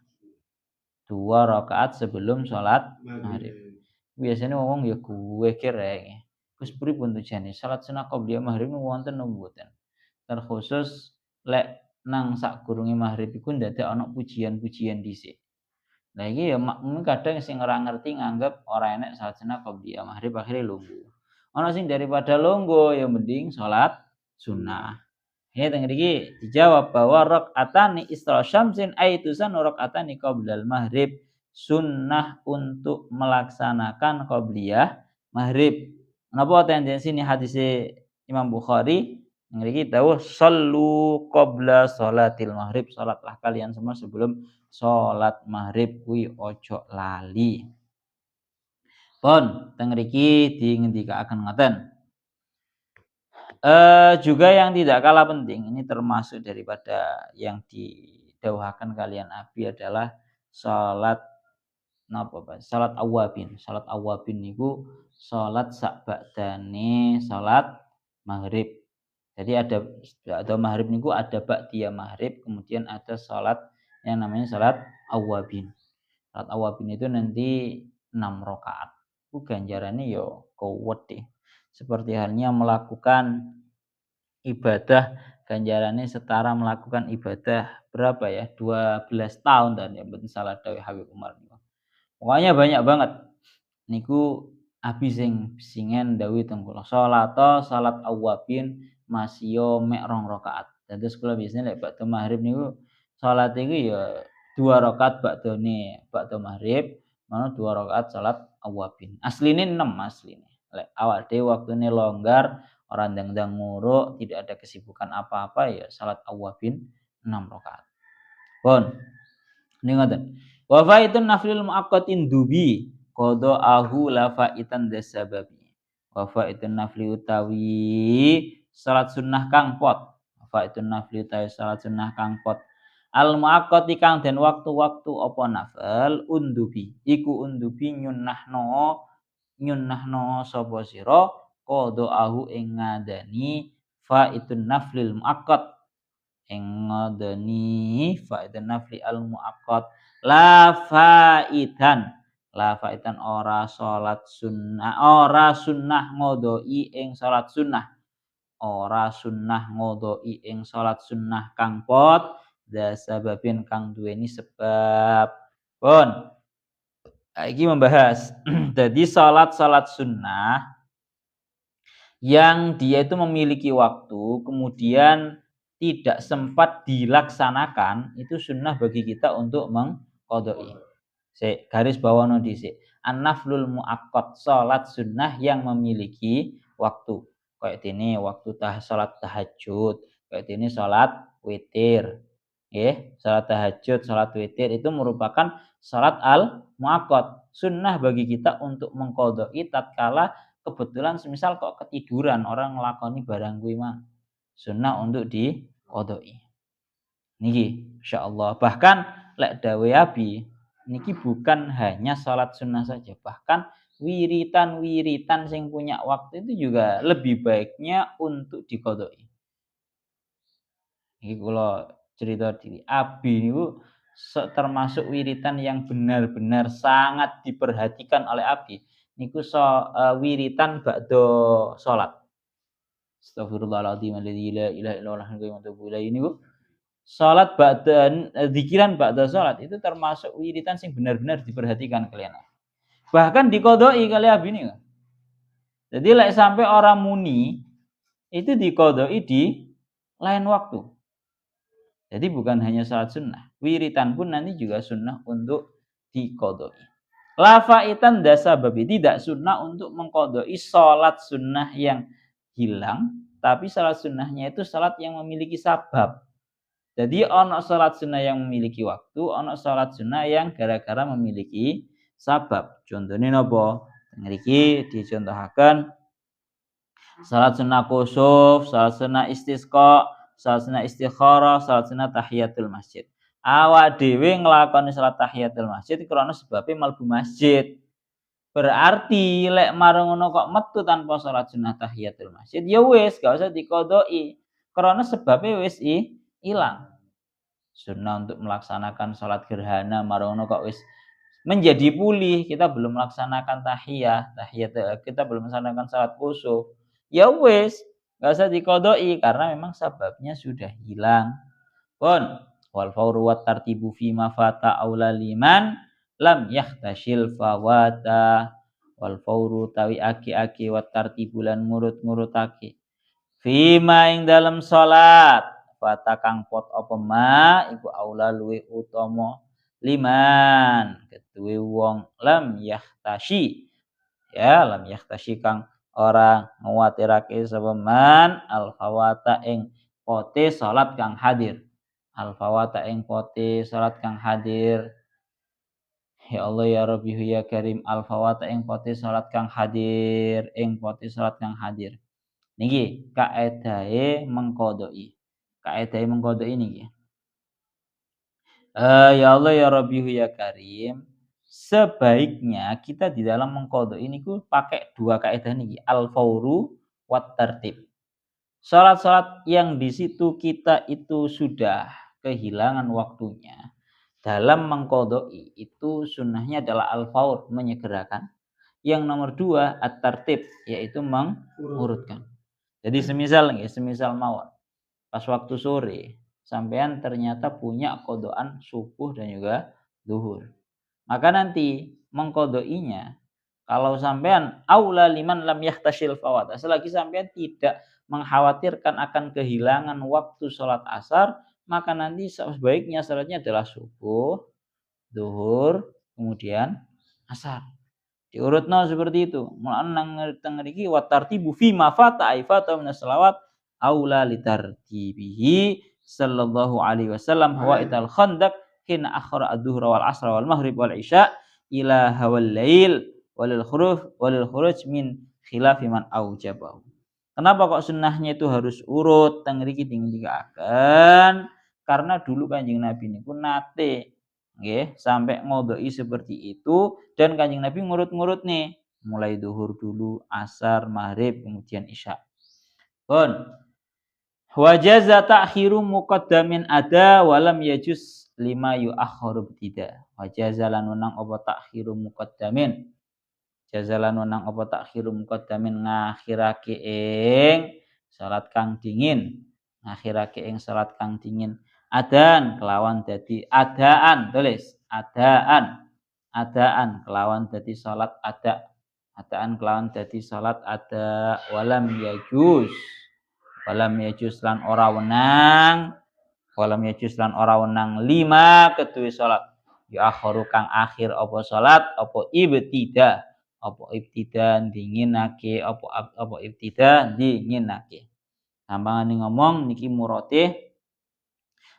2 rakaat sebelum salat maghrib. Biasanya ngomong ya gue kira Gus pripun tujuane salat sunnah qobliyah maghrib wonten mboten. Terkhusus lek nang sakgurunge maghrib iku ndadak ana pujian-pujian dhisik. Nah iki ya makmum kadang sing ora ngerti nganggep ora enek salat sunnah qobliyah maghrib akhire lungguh. Ana sing daripada longgo ya mending salat sunnah. Ini teng mriki dijawab bahwa rakaatani isra syamsin aitusan rakaatani qoblal maghrib, sunnah untuk melaksanakan qobliyah maghrib. Napa tendensi ini hadis Imam Bukhari mriki dawuh sallu qabla salatil maghrib, salatlah kalian semua sebelum salat maghrib kuwi ojo lali. Pun teng mriki dingendikaken ngoten. Juga yang tidak kalah penting ini termasuk daripada yang didhawuhaken kalian Abi adalah salat napa Pak? Salat awabin. Salat awabin niku salat sakbadane salat maghrib. Jadi ada maghrib niku ada ba'diyah maghrib, kemudian ada salat yang namanya salat awabin. Salat awabin itu nanti 6 rakaat. Ku ganjarannya yo kuwedhe. Seperti halnya melakukan ibadah ganjarannya setara melakukan ibadah berapa ya? 12 tahun dan ya mboten salah dawuh Habib Umar. Pokoknya banyak banget. Niku abi singen dawuh teng kula salat awabin masih mek 2 rakaat. Dados kula biasanya lek ba'da maghrib niku salat iku ya 2 rakaat ba'da maghrib, mana 2 rakaat salat awabin. Asline 6 asline. Lek awak dhewe waktune longgar, ora ndang-ndang nguruk, tidak ada kesibukan apa-apa ya salat awabin 6 rakaat. Pun. Ini ngoten. Wa faitun naflil muaqqatin dubi qada'ahu la faitan dasababi. Wa faitun nafli utawi salat sunnah kang pot. Faitun nafli utawi salat sunnah kang pot. Al muaqqati kang den waktu-waktu apa nafil undubi. Iku undubi nyunnahno sapa sira qadaahu ing ngadani faitun naflil muaqqat. Ing ngadani faitun nafli al muaqqat la faitan ora salat sunnah ora sunnah ngodoi ing salat sunnah ora sunnah ngodoi ing salat sunnah kang pot da sababin kang duweni sebab pun iki membahas jadi salat sunnah yang dia itu memiliki waktu kemudian tidak sempat dilaksanakan itu sunnah bagi kita untuk mengqadai. Garis bawahi dhisik. An-naflul muaqqat salat sunnah yang memiliki waktu. Kayak dene waktu salat tahajud, kayak dene salat witir. Nggih, salat tahajud, salat witir itu merupakan salat al-muaqqat. Sunnah bagi kita untuk mengqadai tatkala kebetulan semisal kok ketiduran orang nglakoni barang kuwi mah. Sunnah untuk diqadai. Niki insyaallah. Bahkan lek dawe Abi niki bukan hanya salat sunnah saja, bahkan wiritan-wiritan sing punya waktu itu juga lebih baiknya untuk diqadai. Iki kula cerita diri. Abi niku termasuk wiritan yang benar-benar sangat diperhatikan oleh Abi. Niku wiritan ba'da salat. Astagfirullahaladzim alladzi la ilaha illallah wa atubu ilaihi niku salat ba'da zikiran ba'da salat itu termasuk wiritan sing benar-benar diperhatikan kalian. Bahkan diqadai kali Abi niku. Jadi lek sampai orang muni itu diqadai di lain waktu. Jadi bukan hanya salat sunnah, wiritan pun nanti juga sunnah untuk diqadai. La faitan dasababi, tidak sunnah untuk mengqadai salat sunnah yang hilang, tapi salat sunnahnya itu salat yang memiliki sabab. Jadi ono salat sunnah yang memiliki waktu, ono salat sunnah yang gara-gara memiliki sabab. Contohnya napa? Ngriki dicontohaken salat sunnah kusuf, salat sunnah istisqa, salat sunnah istikharah, salat sunnah tahiyatul masjid. Awak dhewe nglakoni salat tahiyatul masjid krana sebabe mlebu masjid. Berarti lek marang ngono kok metu tanpa salat sunnah tahiyatul masjid, ya wis gak usah diqadai. Krana sebabe wis ilang. Sunnah untuk melaksanakan salat gerhana marang ngono kok wis menjadi pulih, kita belum melaksanakan tahiyat kita belum melaksanakan salat kusuf. Ya wis, gak usah diqadai karena memang sebabnya sudah hilang. Pun wal fawru wat tartibu fi ma fata aula liman lam yahtashil fawata. Wal fawru tawi aki-aki wat tartibu lan ngurut-ngurutake fi ma ing dalam salat fata kang pot apa ma iku aula luwe utama liman ketuwe wong lam yahtashi kang ora nguwatirake sapa man al fawata ing pote salat kang hadir. Al fawata ing pote salat kang hadir. Ya Allah ya Rabbi ya Karim al fawata ing pote salat kang hadir, ing pote salat kang hadir. Niki kaedahe mengqadai. Kaedahe mengqadai niki. Ya Allah ya Rabbi ya Karim, sebaiknya kita di dalam mengqadai niku pakai dua kaidah niki, al-fawru wat tartib. Salat-salat yang di situ kita itu sudah kehilangan waktunya. Dalam mengqadai itu sunnahnya adalah al-fawr, menyegerakan. Yang nomor dua at-tartib, yaitu mengurutkan. Jadi semisal mawon pas waktu sore sampean ternyata punya qadaan subuh dan juga zuhur. Maka nanti mengqadainya kalau sampean aula liman lam yahtashil fawat. Selagi sampean tidak mengkhawatirkan akan kehilangan waktu sholat asar, maka nanti sebaiknya salatnya adalah subuh, zuhur, kemudian asar. Diurutno seperti itu. Mulane nang ngriki wa tartibu fi ma fata aifata min shalawat aula litartibihi sallallahu alaihi wasallam huwa ital khandaq hina akhara adzuhra wal asra wal maghrib wal isya ila hawal lail walil khuruj min khilafi man aujabahu. Kenapa kok sunnahnya itu harus urut? Teng mriki dingin-dingin karena dulu Kanjeng Nabi niku nate nggih sampai ngodoi seperti itu dan Kanjeng Nabi ngurut-ngurut nih. Mulai duhur dulu, asar, maghrib, kemudian isya. Pun wajaza ta'khiru muqaddamin ada walam yajuz lima yu'akhkharu tidak. Wajaza lan wenang apa ta'khiru muqaddamin. Jazalan wenang apa ta'khiru muqaddamin ngakhirake ing salat kang dingin. Ngakhirake ing salat kang dingin. Adan kelawan dadi adaan tulis. Adaan kelawan dadi salat ada. Adaan kelawan dadi salat ada walam yajuz. Walam yajuz lan ora wenang. Walam yajuz lan ora wenang lima kedue salat. Ya akhiru kang akhir apa salat apa ibtidah. Apa ibtidah dinginake apa ibtidah dinginake. Gampangane ngomong niki murate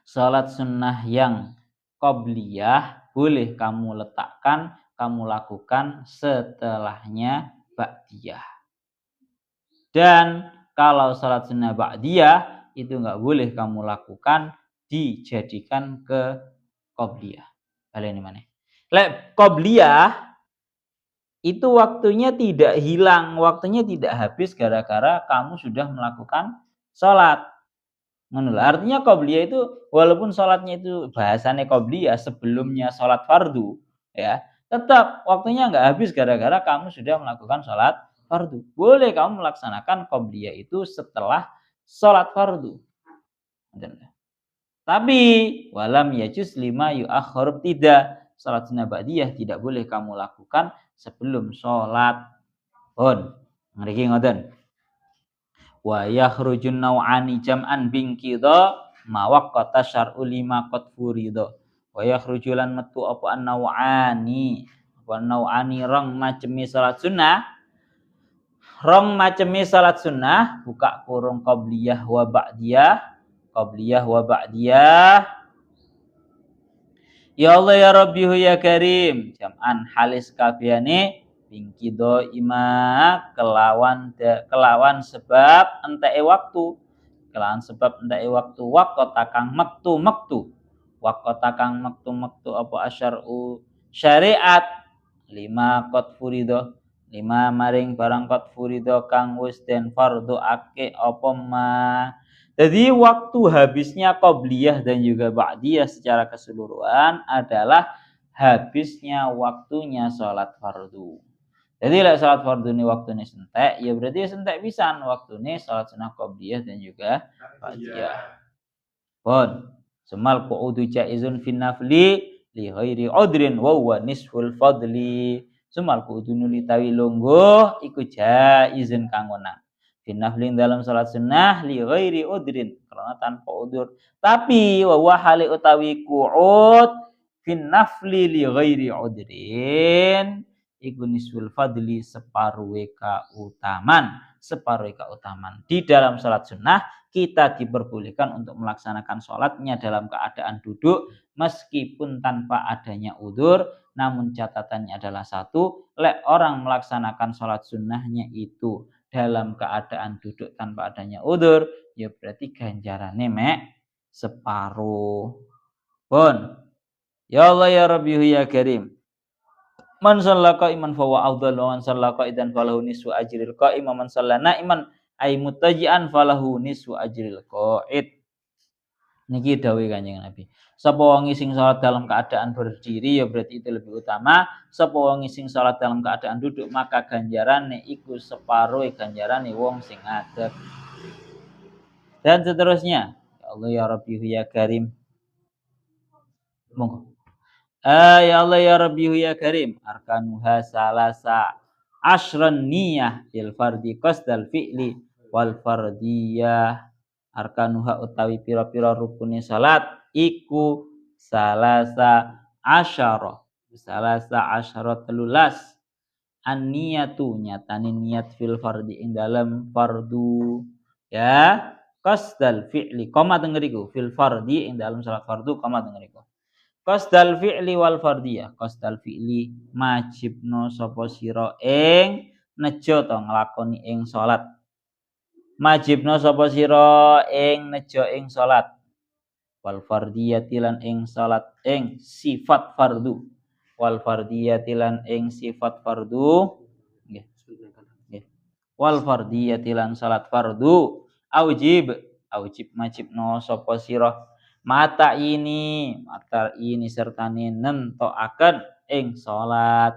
salat sunnah yang qobliyah boleh kamu letakkan, kamu lakukan setelahnya ba'diyah. Dan kalau salat sunnah ba'diyah itu enggak boleh kamu lakukan dijadikan ke qobliyah. Baleni maneh. Lek qobliyah itu waktunya tidak hilang, waktunya tidak habis gara-gara kamu sudah melakukan sholat. Artinya qobliyah itu walaupun sholatnya itu bahasannya qobliyah sebelumnya sholat fardu, ya tetap waktunya nggak habis gara-gara kamu sudah melakukan sholat fardu. Boleh kamu melaksanakan qobliyah itu setelah sholat fardu. Tapi walam yajuz lima yu'akhkhar tidak. Salat sunnah ba'diyah tidak boleh kamu lakukan sebelum sholat. Pun ngriki ngoten. Wa yakhrujun naw'ani jam'an bingkidha ma waqata syar'u lima qad furida. Wa yakhrujulan metu apa an-naw'ani. Wa naw'ani rong macemi salat sunnah. Rong macemi salat sunnah buka kurung qabliyah wa ba'diyah. Qabliyah wa ba'diyah. Ya Allah ya Rabbi ya Karim. Jam'an halis kabehane bingkido ima kelawan sebab enteke waktu. Kelawan sebab enteke waktu waqata kang mektu. Waqata kang mektu apa asyar'u syariat lima qad furido. Lima maring barang qad furido kang wis den fardhu ake apa ma. Jadi waktu habisnya qobliyah dan juga ba'diyah secara keseluruhan adalah habisnya waktunya sholat fardu. Jadi lek sholat fardu ini waktunya sentek, ya berarti sentek pisan waktunya sholat sunnah qobliyah dan juga ba'diyah. Pun semal qu'udu jaizun fin nafli li ghairi udrin wa huwa nisful fadli. Semal qu'udu nuli tawi lungguh iku jaizun kang wenang. Finaflin dalam salat sunnah li ghairi udrin karena tanpa udur. Tapi wa hali utawi qu'ud finafli li ghairi udrin iku nisful fadli separuhe kautaman. Di dalam salat sunnah kita diperbolehkan untuk melaksanakan salatnya dalam keadaan duduk meskipun tanpa adanya udur. Namun catatannya adalah satu, lek orang melaksanakan salat sunnahnya itu dalam keadaan duduk tanpa adanya udur, ya berarti ganjarannya mek separuh. Pun ya Allah ya Rabbi ya Karim. Man shalla qa'iman fa huwa afdal wa man shalla qa'idan falahu nisfu ajril qa'im wa man shalla na'iman ay muttaji'an falahu nisfu ajril qa'id. Niki dawuh Kanjeng Nabi. Sapa wong sing salat dalam keadaan berdiri ya berarti itu lebih utama. Sapa wong sing salat dalam keadaan duduk maka ganjarane iku separuh ganjarane wong sing ngadeg. Dan seterusnya. Ya Allah ya Rabbi ya Karim. Monggo. Ya Allah ya Rabbi ya Karim. Arkanuha salasa asyran niyah lil fardi qasdal fi'li wal fardiyah. Arkanuha utawi pira-pira rukune salat iku salasa asyara telulas an-niyatu nyatane niat fil fardi ing dalam fardu ya qasdal fi'li koma tengeriku fil fardi ing dalam salat fardu koma tengeriku qasdal fi'li wal fardiyah qasdal fi'li majibno sapa sira ing nejo to nglakoni ing salat. Majibna sapa sira ing nejo ing salat. Wal fardhiyati lan ing salat ing sifat fardu. Wal fardhiyati lan ing sifat fardu. Nggih. Nggih. Wal fardhiyati lan salat fardu. Aujib majibna sapa sira mata ini sertane nentokaken ing salat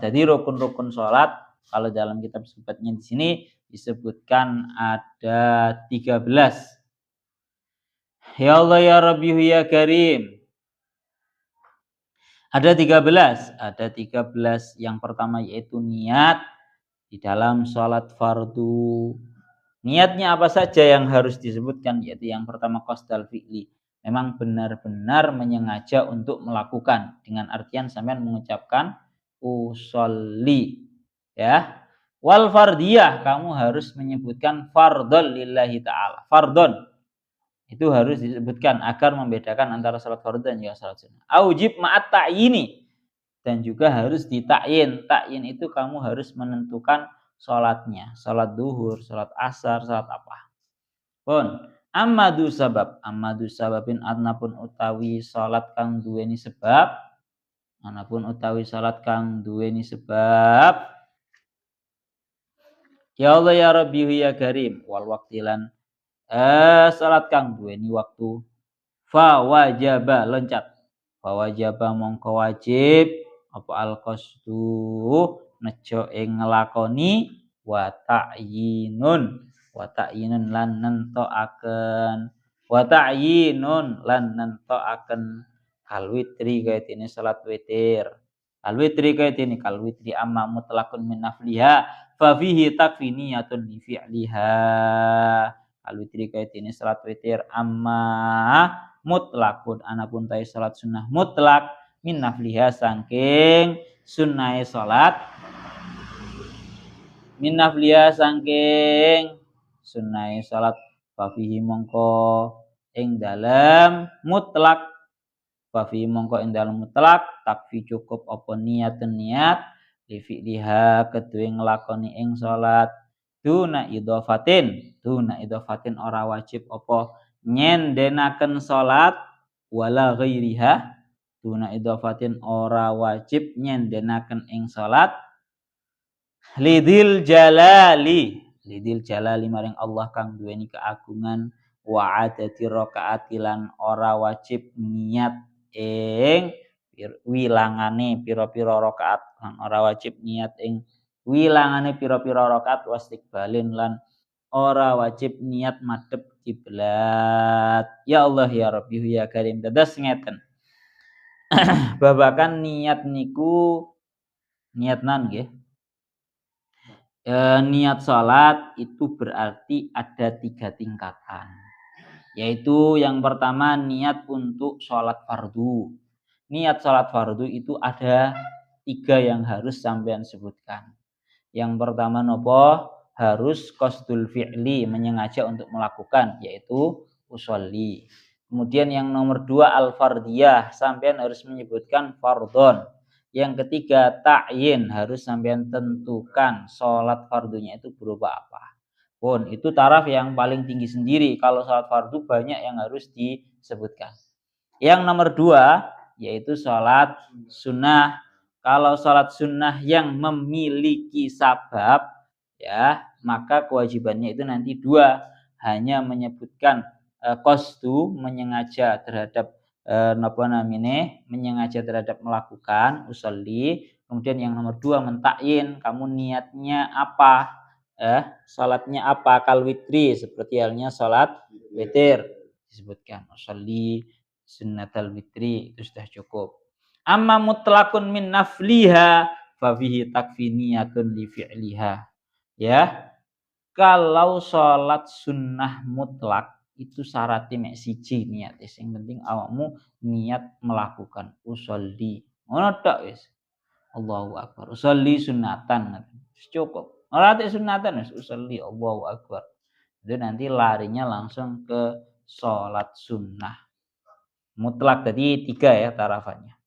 jadi rukun-rukun salat kalau dalam kitab sifatnya di sini disebutkan ada 13. Ya Allah ya Rabbi ya Karim, ada 13 yang pertama yaitu niat di dalam salat fardu. Niatnya apa saja yang harus disebutkan, yaitu yang pertama qasdal fi'li. Memang benar-benar menyengaja untuk melakukan, dengan artian sampean mengucapkan usolli, ya. Wal fardiyah, kamu harus menyebutkan fardhon lillahi ta'ala. Fardhon itu harus disebutkan agar membedakan antara salat fardu dan juga salat sunnah. Aujib ma'at ta'yini, dan juga harus ditakyin. Takyin itu kamu harus menentukan salatnya, salat duhur, salat asar, salat apa pun. Amadu sababin anapun utawi salat kang duweni sebab, ya Allah ya Rabbi ya Karim, wal waktilan salat kang duweni waktu, fa wajaba loncat, fa wajaba mongko wajib apa al-qasdu nejo ing nglakoni wa ta'yinun lan nentokaken kal witri kaya dene salat witir. Kal witri amma mutlaqun min nafliha fa fihi takfiniyatun li fi'liha. Kal witri kaya dene salat witir amma mutlaqun anapun ta salat sunnah mutlak min nafliha saking sunnahe salat, fafihi mongko ing dalem mutlak takfi cukup apa niat li fi'liha kedue nglakoni ing salat duna idhafatin ora wajib apa nyendenaken salat wala ghairiha, duna idhafatin ora wajib nyendenaken ing salat lidil jalali maring Allah kang duweni keagungan wa adati rakaatilan ora wajib niat ing wilangane pira-pira rakaat, lan ora wajib niat ing wilangane pira-pira rakaat wastiqbalin lan ora wajib niat madhep kiblat. Ya Allah ya Rabbi ya Karim, dados ngeten. Babakan niat niku nggih. Niat salat itu berarti ada 3 tingkatan. Yaitu yang pertama niat untuk salat fardu. Niat salat fardu itu ada 3 yang harus sampean sebutkan. Yang pertama nopo? Harus qasdul fi'li, menyengaja untuk melakukan, yaitu usolli. Kemudian yang nomor 2 al-fardiyah, sampean harus menyebutkan fardhon. Yang ketiga ta'yin, harus sampean tentukan salat fardunya itu berupa apa. Pun itu taraf yang paling tinggi sendiri. Kalau salat fardu banyak yang harus disebutkan. Yang nomor 2 yaitu salat sunnah. Kalau salat sunnah yang memiliki sabab, ya, maka kewajibannya itu nanti 2, hanya menyebutkan qasdu, menyengaja terhadap menyengaja terhadap melakukan usolli. Kemudian yang nomor 2 mentakyin, kamu niatnya apa, salatnya apa, kal witri seperti halnya salat witir disebutkan usolli sunnatal witri, itu sudah cukup. Amma mutlaqun min nafliha fa fihi takfiniyatun li fi'liha. Ya, kalau salat sunnah mutlak itu syaratnya mek siji niat. Yang penting awakmu niat melakukan usolli. Ngono tok wis. Allahu akbar. Usolli sunatan. Cukup. Ora tek sunatan wis usolli Allahu akbar. Itu nanti larinya langsung ke salat sunnah mutlak. Tadi 3 ya tarafannya.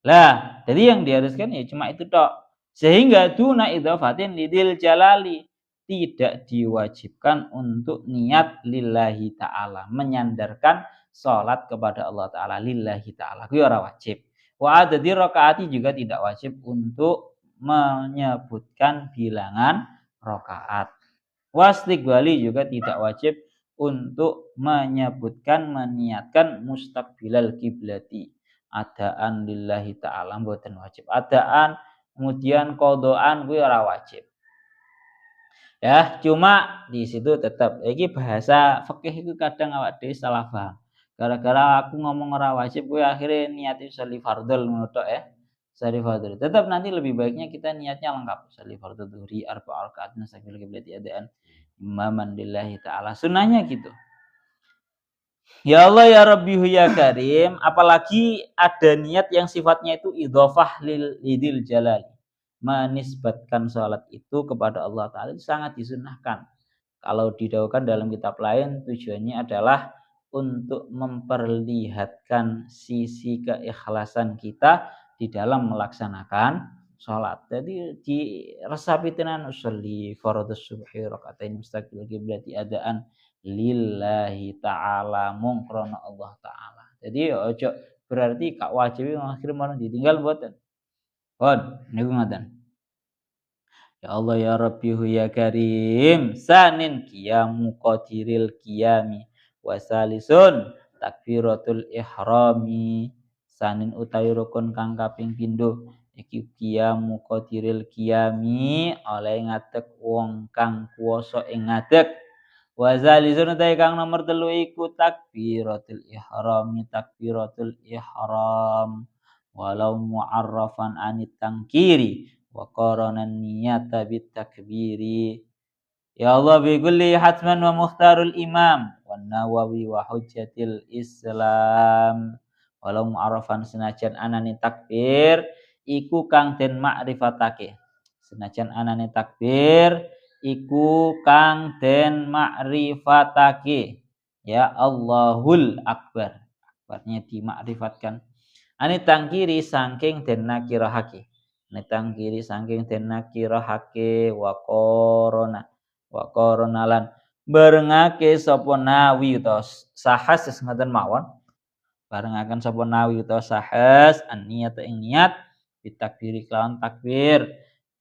Lah, jadi yang diharuskan ya cuma itu tok. Sehingga duna idhafatin lidil jalali, tidak diwajibkan untuk niat lillahi ta'ala, menyandarkan sholat kepada Allah ta'ala, lillahi ta'ala, itu ora wajib. Wa adadi rakaati juga tidak wajib untuk menyebutkan bilangan rakaat. Wastiqbali juga tidak wajib untuk menyebutkan, meniatkan mustaqbilal kiblati, adaan lillahi ta'ala, mboten wajib. Adaan kemudian kodoan kuwi ora wajib. Ya, cuma di situ tetap iki bahasa fikih itu kadang awak dhewe salah paham. Gara-gara aku ngomong ora wajib kuwi akhirnya niat sholli fardhu ngono tok ya. Sholli fardhu. Tetap nanti lebih baiknya kita niatnya lengkap. Sholli fardhu dzuhri arba'a rakaat nastaqbil qiblati adaan imaman lillahi ta'ala. Sunnahnya gitu. Ya Allah ya Rabbi ya Karim, apalagi ada niat yang sifatnya itu idhofah lidil jalal. Menisbatkan sholat itu kepada Allah Ta'ala itu sangat disunahkan. Kalau didahulukan dalam kitab lain tujuannya adalah untuk memperlihatkan sisi keikhlasan kita di dalam melaksanakan sholat. Jadi di resapi tenan usolli fardhus subhi rakaatain mustaqbil qiblati adaan lillahi ta'ala mungkrona Allah Ta'ala. Jadi ojo berarti kak wajib akhir mau ditinggal mboten. Pun niku ngoten. Ya Allah ya Rabbi ya Karim, sanin qiyamu qadiril qiyami wasalisun takbiratul ihrami. Sanin utawi rukun kang kaping pindho iki qiyamu qadiril qiyami, oleh ngadeg wong kang kuwasa ing ngadeg. Wasalisun utawi kang nomor 3 iku takbiratul ihram walau mu'arrafan anit tangkiri wa qaranan niyata bit takbiri. Ya Allah bi kulli hatman wa mukhtarul imam wan nawawi wa hujjatil islam. Walau mu'arrafan senajan anane takbir iku kang den ma'rifatake. Senajan anane takbir iku kang den ma'rifatake. Ya Allahul akbar. Akbarnya dimakrifatkan. Anitang kiri saking den nakirahake. Anitang kiri saking den nakirahake wa qoronalan barengake sapa nawi utawa sahas ngoten mawon. Barengaken sapa nawi utawa sahas an-niyat ing niat bitakbiri kelawan takbir.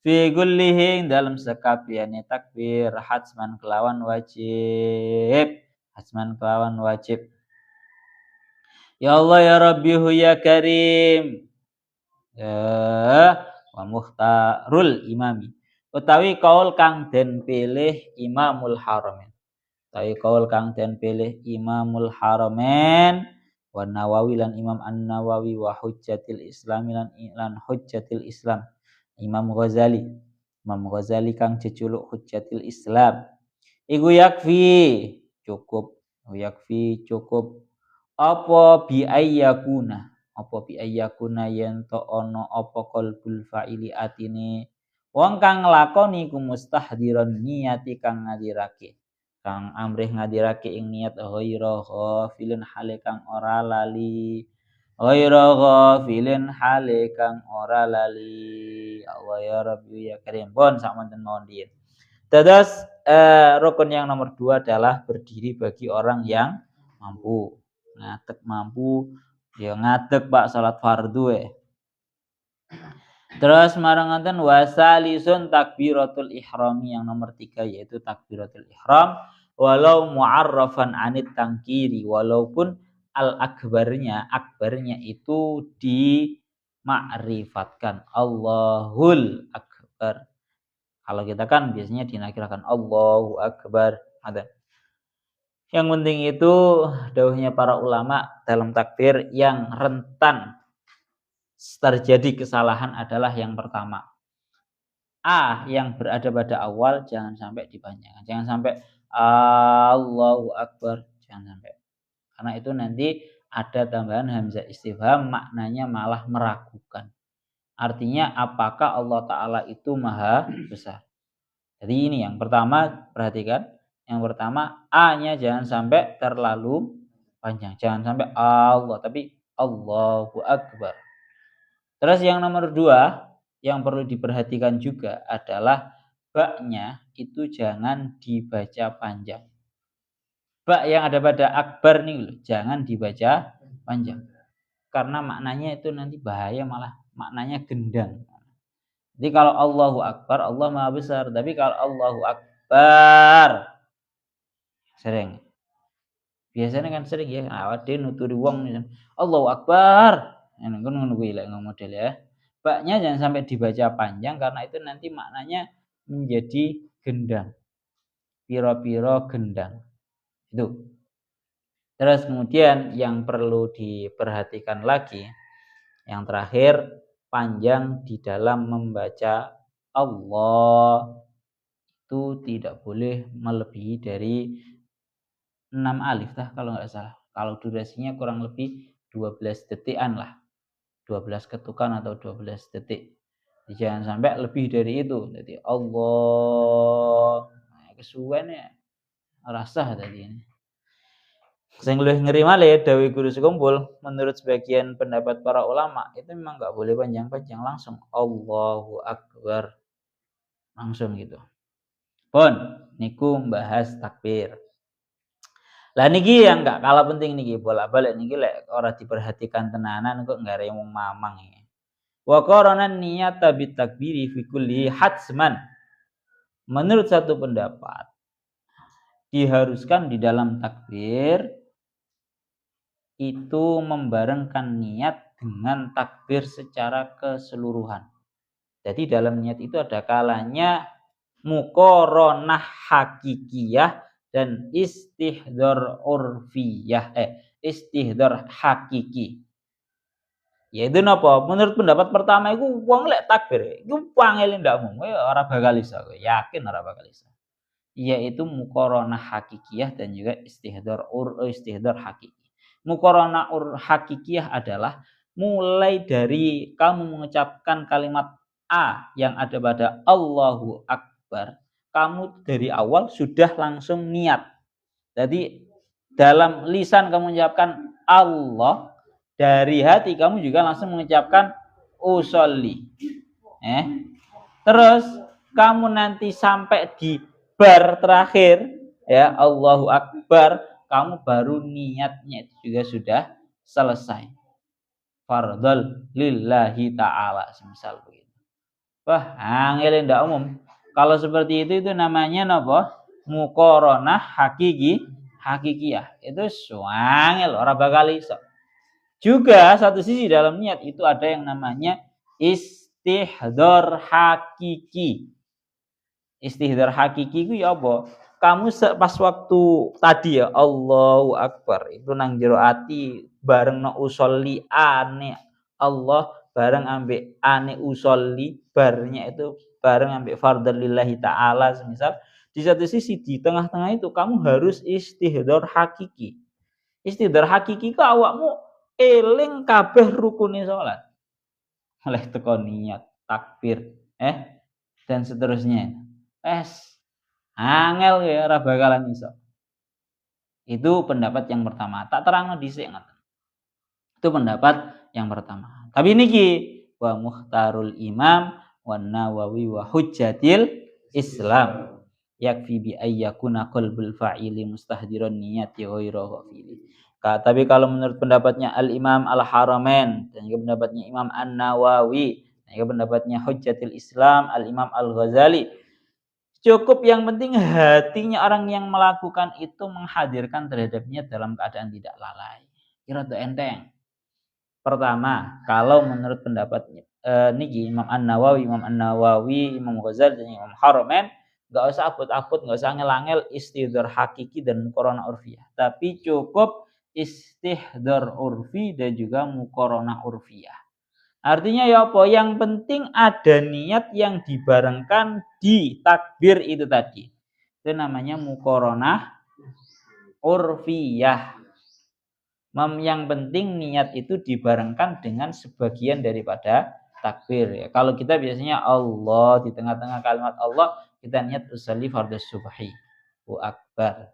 Fi kullihi dalam sekabehane takbir hatsman kelawan wajib. Hatsman kelawan wajib. Ya Allah ya Rabbi ya Karim. Ya wa mukhtarul imami. Utawi kaul kang den pilih Imamul Haramain. Utawi kaul kang den pilih Imamul Haramain wa Nawawi lan Imam An-Nawawi wa Hujjatil Islam lan Hujjatil Islam. Imam Ghazali. Imam Ghazali kang jejuluk Hujjatil Islam. Iku yakfi cukup. Yakfi cukup. Apa bi ayyakuna yen to ana apa qalbul fa'ili atine wong kang nglakoni ku mustahdiron niyati kang ngadirake kang amrih ngadirake ing niat ghaira ghafilin hale kang ora lali Allah ya Rabbi ya Karim. Pun samanten mawon diin. Terus rukun yang nomor 2 adalah berdiri bagi orang yang mampu. Ngadeg mampu ya ngadeg Pak salat fardu Terus marang ngoten wasalisun takbiratul ihrami yang nomor 3 yaitu takbiratul ihram walau mu'arrafan anit tangkiri, walaupun akbarnya itu dimakrifatkan Allahul akbar. Kalau kita kan biasanya dinakirakan Allahu akbar. Ada. Yang penting itu dawuhnya para ulama dalam takbir yang rentan terjadi kesalahan adalah yang pertama. A yang berada pada awal jangan sampai dipanjangkan. Jangan sampai Allahu Akbar. Jangan sampai. Karena itu nanti ada tambahan hamzah istifham maknanya malah meragukan. Artinya apakah Allah Ta'ala itu maha besar. Jadi ini yang pertama perhatikan. Yang pertama A-nya jangan sampai terlalu panjang. Jangan sampai Allah, tapi Allahu Akbar. Terus yang nomor 2, yang perlu diperhatikan juga adalah ba-nya itu jangan dibaca panjang. Ba yang ada pada akbar nih loh, jangan dibaca panjang. Karena maknanya itu nanti bahaya, malah maknanya gendang. Jadi kalau Allahu Akbar, Allah Maha Besar. Tapi kalau Allahu Akbar, sering. Biasanya kan sering ya, awake nuturi wong Allahu Akbar. Ngono ngono kuwi lek model ya. Ba-nya jangan sampai dibaca panjang karena itu nanti maknanya menjadi gendang. Piro-piro gendang. Itu. Terus kemudian yang perlu diperhatikan lagi, yang terakhir, panjang di dalam membaca Allah itu tidak boleh melebihi dari 6 alif kalau nggak salah. Kalau durasinya kurang lebih 12 detikan lah. 12 ketukan atau 12 detik. Jadi jangan sampai lebih dari itu. Jadi Allah, kesuwen ya rasa tadi ini. Sing luwih ngeri malih dawuh guru sekumpul, menurut sebagian pendapat para ulama itu memang nggak boleh panjang-panjang, langsung Allahu Akbar. Langsung gitu. Pun niku membahas takbir. Lah niki yang nggak kalah penting niki, bolak-balik niki lek ora diperhatikan tenanan kok nggak wong mamang iki. Wa qarana niyata bitakbiri fi kulli hatsman. Menurut satu pendapat diharuskan di dalam takbir itu membarengkan niat dengan takbir secara keseluruhan. Jadi dalam niat itu ada kalanya muqaranah hakikiyah dan istihdar urfiyah. Istihdar hakiki. Yaitu napa? Menurut pendapat pertama iku wong lek takbir iku pangele ndak umum, ora bakal iso, yakin ora bakal iso. Yaitu muqaranah hakikiyah dan juga istihdar hakiki. Muqaranah hakikiyah adalah mulai dari kamu mengucapkan kalimat A yang ada pada Allahu Akbar, kamu dari awal sudah langsung niat. Jadi dalam lisan kamu mengucapkan Allah, dari hati kamu juga langsung mengucapkan usolli. Terus kamu nanti sampai di bar terakhir ya Allahu Akbar, kamu baru niatnya itu juga sudah selesai. Fardhol lillahi ta'ala semisal begitu. Wah, angel ndak umum. Kalau seperti itu namanya napa? Muqaranah hakikiyah. Itu suangel ora bakal iso. Juga satu sisi dalam niat itu ada yang namanya istihdar hakiki. Istihdar hakiki itu ya apa? Kamu pas waktu tadi ya Allahu Akbar itu nang jero ati bareng no usolli ane Allah bareng ambek ane usolli barnya itu bareng ambek fardhul lillahi ta'ala semisal di satu sisi di tengah-tengah itu kamu harus istihdar hakiki. Istihdar hakiki ku awakmu eling kabeh rukune salat. Oleh teko niat, takbir, dan seterusnya. Angel ya ora bakalan iso. Itu pendapat yang pertama. Tak terangno dhisik ngoten. Itu pendapat yang pertama. Tapi niki wa mukhtarul imam wan nawawi wa hujjatil Islam. Yakfi bi ayyakuna qalbul fa'ili mustahdiran niyati ghairahu fili. Tapi kalau menurut pendapatnya Al-Imam Al-Haramain dan juga pendapatnya Imam An-Nawawi dan juga pendapatnya Hujjatul Islam Al-Imam Al-Ghazali, cukup yang penting hatinya orang yang melakukan itu menghadirkan terhadapnya dalam keadaan tidak lalai. Kira tuh enteng. Pertama, kalau menurut pendapatnya niki Imam An-Nawawi, Imam Ghazali dan Imam Haramain, enggak usah abot-abot, enggak usah angel-angel istihdar hakiki dan muqaranah urfiyah. Tapi cukup istihdar urfi dan juga muqaranah urfiyah. Artinya ya apa? Yang penting ada niat yang dibarengkan di takbir itu tadi. Itu namanya muqaranah urfiyah. Yang penting niat itu dibarengkan dengan sebagian daripada takbir. Ya. Kalau kita biasanya Allah di tengah-tengah kalimat Allah kita niat usolli fardhu subhi. Allahu Akbar.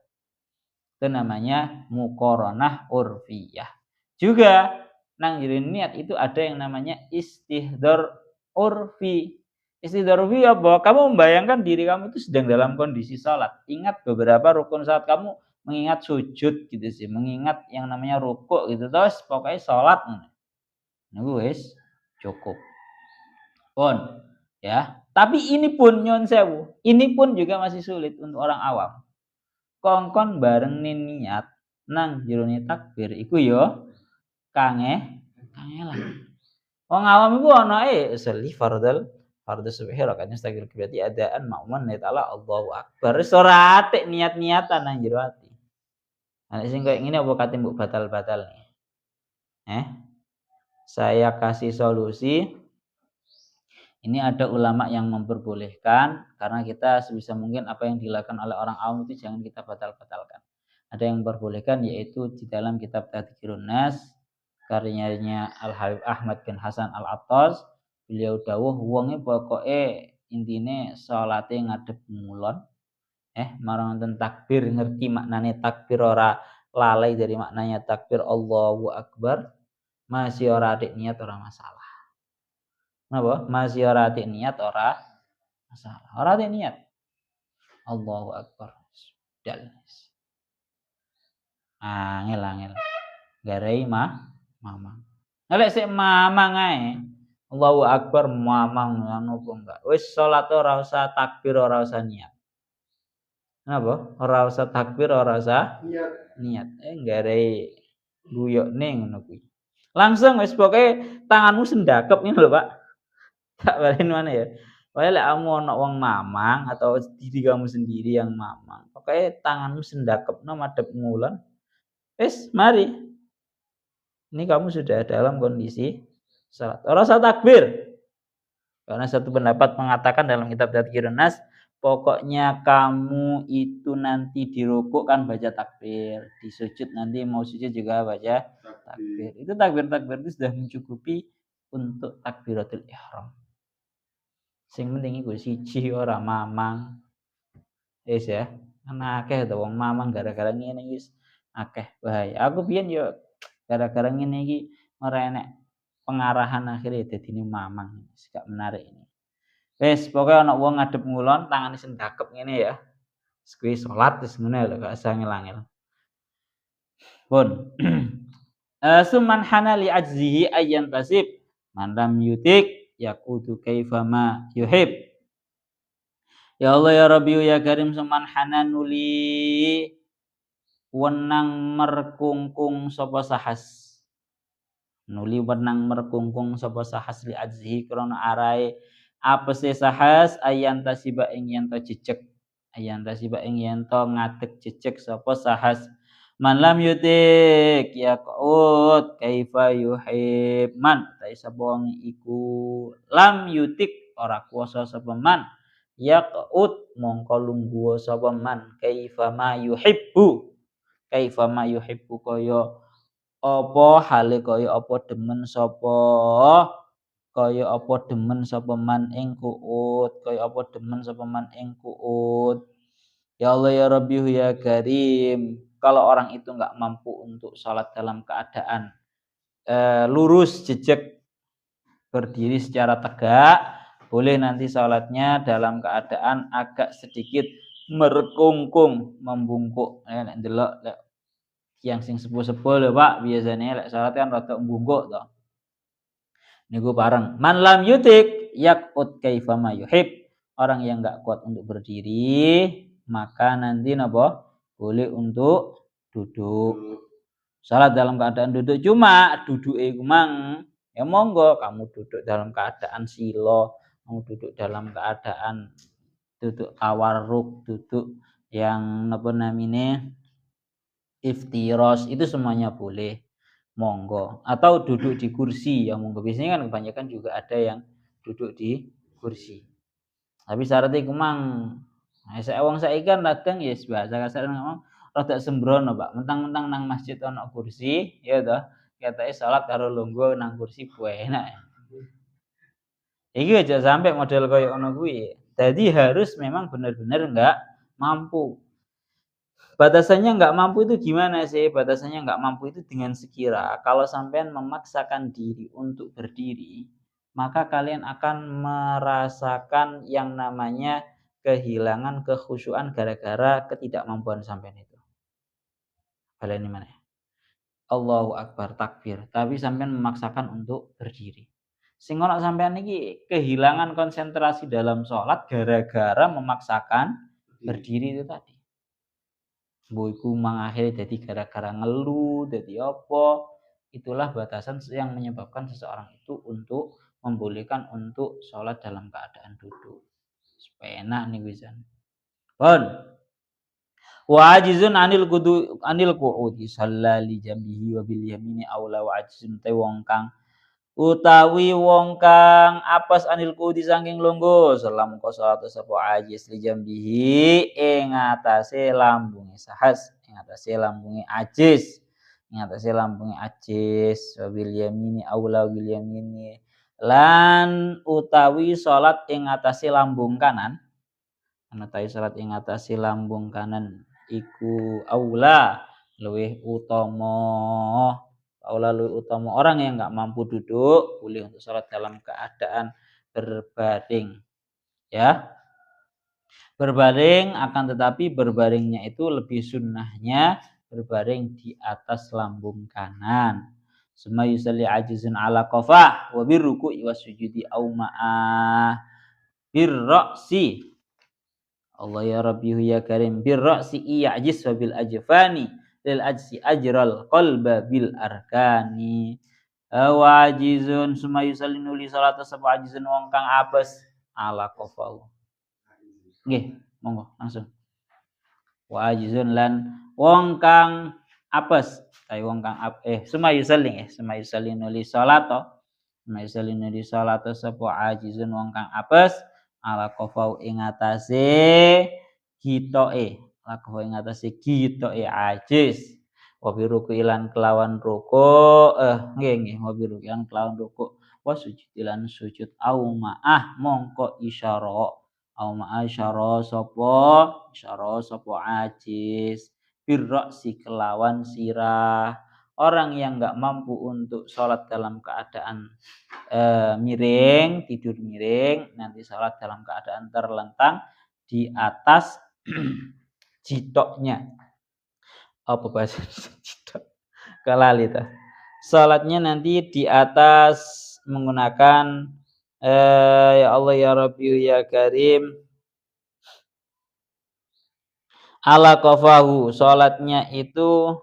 Itu namanya muqaranah urfiyah. Juga nang niat itu ada yang namanya istihdar urfi. Istidah urfi apa? Kamu membayangkan diri kamu itu sedang dalam kondisi salat. Ingat beberapa rukun saat kamu mengingat sujud gitu sih, mengingat yang namanya rukuk gitu. Terus pokoknya salat niku wis cukup. Pun ya. Tapi ini pun nyon sewu, ini pun juga masih sulit untuk orang awam. Kongkon bareng niat nang jerone takbir iku yo kangelan. Wong awam iku ana sholli fardhu subhi rakaatnya takbir berarti adaan makmun niat Allah Allahu akbar. Wis ora atik niat-niatan nang jero ati. Nek sing koyo ngene apa kate mbok batal-batal nih? Saya kasih solusi. Ini ada ulama yang memperbolehkan karena kita sebisa mungkin apa yang dilakukan oleh orang awam itu jangan kita batal-batalkan. Ada yang memperbolehkan yaitu di dalam kitab Tadhkirun Nas karyanya Al Habib Ahmad bin Hasan Al Attas, beliau dawuh wonge pokoke intine salate ngadep ngulon marang wonten takbir ngerti maknane takbir ora lalai dari maknanya takbir Allahu Akbar masih ora adik niat ora masalah. Napa? Masih ora atik niat ora masalah. Ora atik niat. Allahu Akbar. Dal. Angel. Garai mamang. Nek sik mamang ae. Allahu Akbar mamang ngono apa enggak. Wis salat ora usah takbir ora usah niat. Napa? Ora usah takbir ora usah niat. Garai guyokne ngono kuwi. Langsung wis pokoke tanganmu sendakep ngene lho, Pak. Tak balen mana ya? Pokoknya lek kamu ana wong mamang atau diri kamu sendiri yang mamang, pokoknya tanganmu sendakepno madhep ngulon. Wis, mari. Ini kamu sudah dalam kondisi salat. Ora usah takbir. Karena satu pendapat mengatakan dalam kitab Tadhkirun Nas, pokoknya kamu itu nanti di rukuk kan baca takbir, di sujud nanti mau sujud juga baca takbir. Itu takbir-takbir itu sudah mencukupi untuk takbiratul ihram. Sing penting iku siji ora mamang. Wis ya. Ana akeh to wong mamang gara-gara ngene wis akeh bahaya. Aku biyen yo gara-gara ngene iki ora enek pengarahan akhirnya dadine mamang. Wis gak menarik ini. Wis pokoke ana wong ngadep ngulon tangane sendakep ngene ya. Wis kuwi salat wis ngene lho gak usah ngel-ngel. Pun. Summan hana li ajzihi ayyan tasib man lam yutik yaqutu kaifama yuhib. Ya Allah ya Rabbi ya Karim seman hananuli wenang merkungkung sapa sahas. Nuli wenang merkungkung sapa sahas li ajzihi krana arae apese sahas ayan tasiba ing yen to jejeg. Ayan tasiba ing yen to ngadeg jejeg sapa sahas. Man lam yutik yaqut kaifa yuhib man ta sapa wong iku lam yutik ora kuwasa sapa man yaqut mongko lungguh sapa man kaifa ma yuhibbu kaya apa hale kaya apa demen sapa man ing kuut kaya apa demen sapa man ing kuut. Ya Allah ya Rabbi ya Karim. Kalau orang itu enggak mampu untuk salat dalam keadaan lurus jejeg berdiri secara tegak, boleh nanti salatnya dalam keadaan agak sedikit merkungkung, membungkuk. Nek ndelok lek yang sing sepuh-sepuh lho Pak, biasanya lek salat kan rada mbungkuk to. Niku bareng. Man lam yutik yaqut kaifa ma yuhib. Orang yang enggak kuat untuk berdiri, maka nanti napa? Boleh untuk duduk. Salat dalam keadaan duduk cuma duduke mang ya monggo kamu duduk dalam keadaan silo, kamu duduk dalam keadaan duduk tawarruk, duduk yang napa namine iftiros itu semuanya boleh. Monggo atau duduk di kursi yang monggo biasanya kan kebanyakan juga ada yang duduk di kursi. Tapi syaratnya iku mang wong saiki kan kadang ya bahasa kasar ngomong rada sembrono, Pak. Mentang-mentang nang masjid ana kursi, ya toh, ketoke salat karo lungguh nang kursi kuwi enak. Iki aja sampai model koyo ngono kuwi. Jadi harus memang benar-benar enggak mampu. Batasannya enggak mampu itu gimana sih? Batasannya enggak mampu itu dengan sekira kalau sampean memaksakan diri untuk berdiri, maka kalian akan merasakan yang namanya kehilangan kekhusyuan gara-gara ketidakmampuan sampean itu. Kalian mana? Allahu Akbar takbir, tapi sampean memaksakan untuk berdiri. Sing ora sampean iki kehilangan konsentrasi dalam sholat gara-gara memaksakan berdiri itu tadi. Mbok iku mangakhiri dadi gara-gara ngeluh, dadi apa? Itulah batasan yang menyebabkan seseorang itu untuk membolehkan untuk sholat dalam keadaan duduk. Enak nih wisan. Pun wa ajizun anil qu'udi shalla li jambihi wa bil yamini aula wa ajizun te wong kang apes anil qu'udi saking lungguh salam ko salat sapa ajiz li jambihi ing atase lambunge sahas ing atase lambunge ajiz wa bil yamini aula bil yamini lan utawi salat ing atase lambung kanan anatai salat ing atase lambung kanan iku aula luwih utama orang yang enggak mampu duduk boleh untuk salat dalam keadaan berbaring ya berbaring akan tetapi berbaringnya itu lebih sunnahnya berbaring di atas lambung kanan summa yusalli ajizun ala qafah wa birruku'i wasujudi au ma'ah birra'si Allah ya Rabbi ya Karim birra'si iya'jiz wa bil ajfani lil ajsi ajral qalba bil arkani wajizun summa yusallinu li salata sapa ajizun wong kang apes ala qafau nggih monggo langsung wajizun lan wong kang apes wong kang summa yusallinu li salata sapa ajizun wong kang apes ala qafau ing atase gitoke ajiz wa biruku ilan kelawan ruku nggih wa biruku ilan kelawan ruku wa sujud ilan sujud au ma'ah mongko isyara sapa ajiz birroksi kelawan sirah orang yang enggak mampu untuk sholat dalam keadaan miring, tidur miring, nanti sholat dalam keadaan terlentang di atas jitoknya. Apa bahasa jitok? Kelali ta. Sholatnya nanti di atas menggunakan ya Allah ya Rabbi ya Karim ala qafahu. Sholatnya itu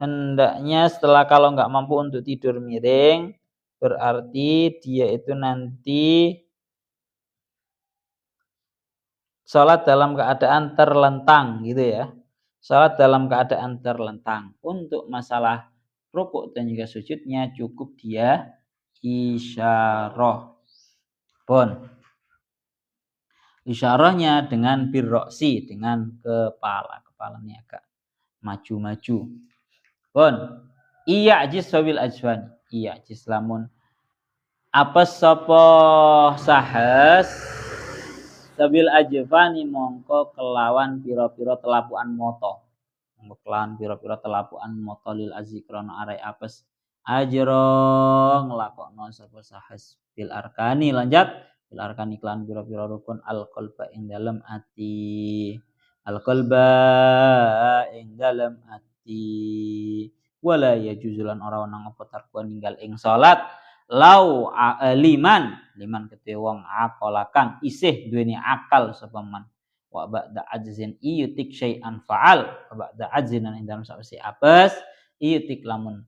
hendaknya setelah kalau enggak mampu untuk tidur miring berarti dia itu nanti sholat dalam keadaan terlentang gitu ya. Sholat dalam keadaan terlentang. Untuk masalah rukuk dan juga sujudnya cukup dia isyarah. Isyarahnya dengan birroksi, dengan kepalanya agak maju-maju. Iya ajis wabil ajwan. Iya ajis lamun apa sapa sahas sabil ajfani mongko kelawan pira-pira telapuan moto. Lil azikrono arai apes ajro nglakokno sapa sahas bil arkani lanjut bil arkani kelan pira-pira rukun al qalba ing dalem ati wala ya juzulan ora ana apa tarkuan ninggal ing salat lau liman kedhe wong akala kang isih duweni akal sapa man wa ba'da ajzin iyutik syai'an fa'al wa ba'da ajzin ing dalem sawise apes iyutik lamun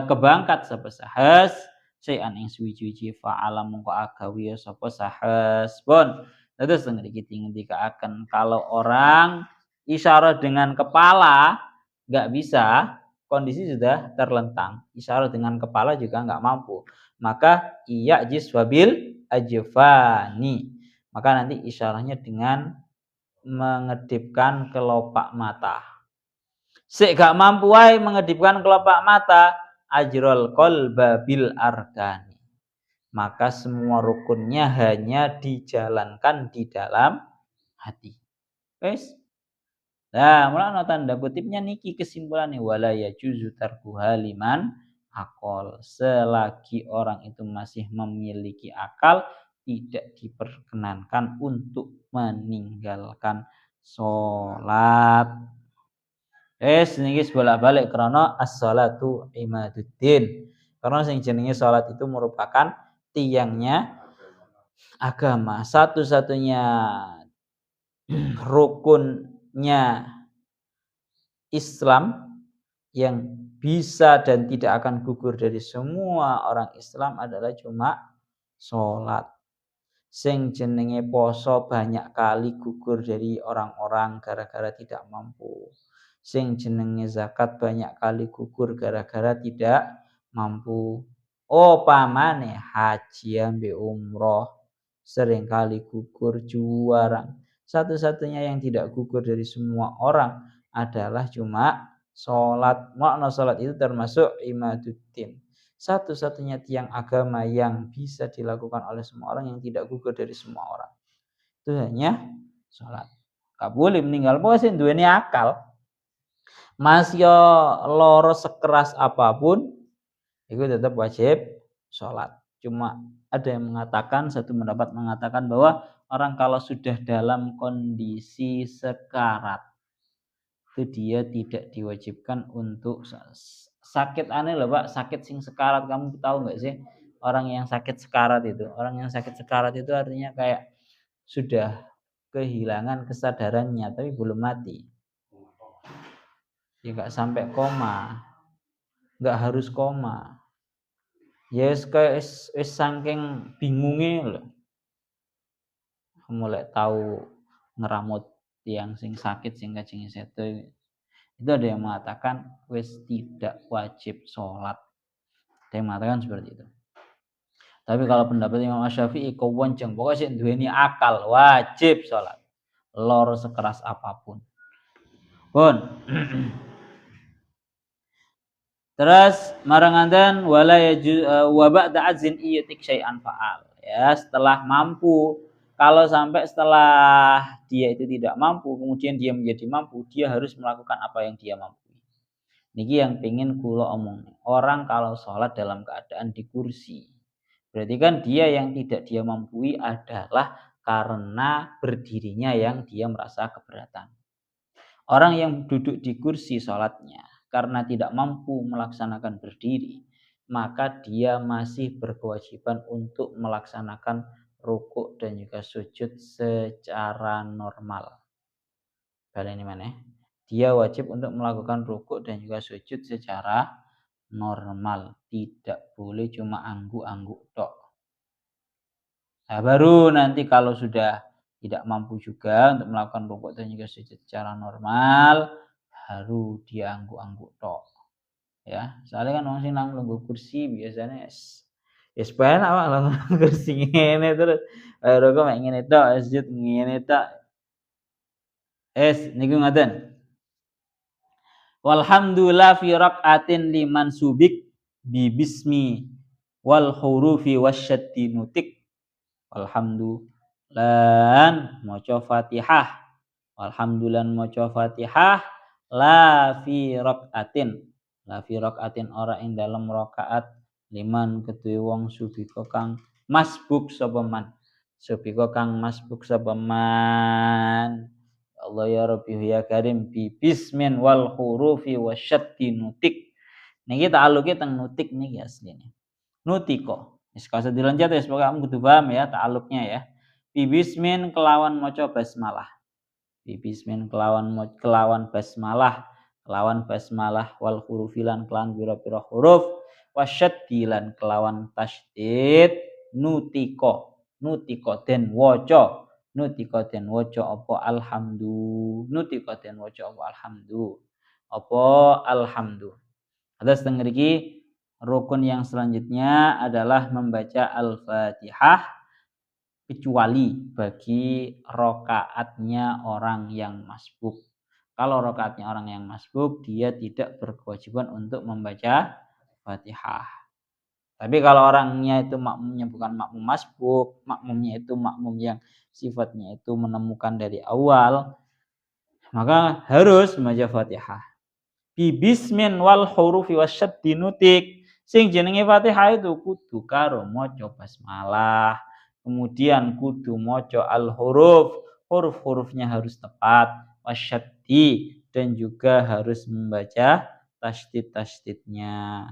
kebangkat sapa sahas syai'an ing suwi-wiji fa'ala mongko agawi sapa sahas terus ngendikaaken kalau orang isyarat dengan kepala enggak bisa kondisi sudah terlentang isyarat dengan kepala juga enggak mampu maka iya jis wabil ajfani maka nanti isyarahnya dengan mengedipkan kelopak mata sik gak mampu wae mengedipkan kelopak mata ajrol qalba bil arkani maka semua rukunnya hanya dijalankan di dalam hati wes nah mulane tanda kutipnya niki kesimpulannya wala ya juzu tarkuha liman akal. Selagi orang itu masih memiliki akal, tidak diperkenankan untuk meninggalkan sholat. Niki bolak-balik karena as-shalatu imaduddin. Karena sing jenenge salat itu merupakan tiangnya agama. Satu-satunya rukunnya Islam yang bisa dan tidak akan gugur dari semua orang Islam adalah cuma sholat. Sing jenenge poso banyak kali gugur dari orang-orang gara-gara tidak mampu. Sing jenenge zakat banyak kali gugur gara-gara tidak mampu. Pamane haji ambe umroh seringkali gugur juara. Satu-satunya yang tidak gugur dari semua orang adalah cuma sholat. Makna sholat itu termasuk imaduddin. Satu-satunya tiang agama yang bisa dilakukan oleh semua orang yang tidak gugur dari semua orang. Itu hanya sholat. Gak boleh meninggal puasa duweni akal. Masih loro sekeras apapun, itu tetap wajib sholat. Cuma ada yang mengatakan, satu pendapat mengatakan bahwa orang kalau sudah dalam kondisi sekarat, itu dia tidak diwajibkan untuk sakit. Aneh loh Pak, sakit sing sekarat. Kamu tahu nggak sih orang yang sakit sekarat itu? Orang yang sakit sekarat itu artinya kayak sudah kehilangan kesadarannya tapi belum mati. Ya nggak sampai koma, nggak harus koma. Ya kayak saking bingungnya loh. Mulai tahu ngeramut yang sing sakit sing kajeng seto. Itu ada yang mengatakan wis tidak wajib sholat. Ada yang mengatakan seperti itu. Tapi kalau pendapat Imam Syafi'i kewenceng, pokoknya sih duweni akal wajib sholat. Lor sekeras apapun. Pun. Terus maranganten wala wa ba'da azin iyatik syai'an fa'al. Ya, setelah mampu, kalau sampai setelah dia itu tidak mampu, kemudian dia menjadi mampu, dia harus melakukan apa yang dia mampu. Niki yang pengen kula omong. Orang kalau sholat dalam keadaan di kursi, berarti kan dia yang tidak dia mampu adalah karena berdirinya yang dia merasa keberatan. Orang yang duduk di kursi sholatnya karena tidak mampu melaksanakan berdiri, maka dia masih berkewajiban untuk melaksanakan rukuk dan juga sujud secara normal. Kali ini mana? Dia wajib untuk melakukan rukuk dan juga sujud secara normal. Tidak boleh cuma angguk-angguk tok. Nah, baru nanti kalau sudah tidak mampu juga untuk melakukan rukuk dan juga sujud secara normal, baru dia angguk-angguk tok. Ya, soalnya kan orang sing nang lungguh kursi biasanya penak awak nang kursi ngene terus rukuk mek ngene tok, sujud ngene tok. Niku ngaten. Walhamdulillah fi raqatin liman subik bi bismi wal hurufi wasyaddi nutik. Walhamdulillah maca Fatihah. Walhamdulillah maca Fatihah la fi raqatin. La fi raqatin ora ing dalam rakaat liman kedue wong subika kang masbuk sapa man. Subika kang masbuk sapa man. Allah ya Rabbi ya Karim bi bismin wal hurufi wasyaddi nutik. Niki ta'alluke teng nutik niki asline. Nutiko. Wis kasa diloncat wis pokoke kamu kudu paham ya ta'alluqnya ya. Bi bismin kelawan maca basmalah. Bi bismin kelawan basmalah, kelawan basmalah wal hurufilan kelawan pira-pira huruf wasyaddi lan kelawan tasydid nutiko. Nutiko den waca. Nutika den waca apa alhamdu. Nutika den waca apa alhamdu. Apa alhamdu. Terus teng mriki rukun yang selanjutnya adalah membaca Al-Fatihah kecuali bagi rakaatnya orang yang masbuk. Kalau rakaatnya orang yang masbuk, dia tidak berkewajiban untuk membaca Fatihah. Tapi kalau orangnya itu makmumnya bukan makmum masbuk, makmumnya itu makmum yang sifatnya itu menemukan dari awal, maka harus membaca Fatihah. Bi bismin wal hurufi wasyaddi nutik. Sing jenenge Fatihah itu kudu karo maca basmalah, kemudian kudu maca al-huruf, huruf-hurufnya harus tepat, wasyaddi dan juga harus membaca tasydid-tasydidnya.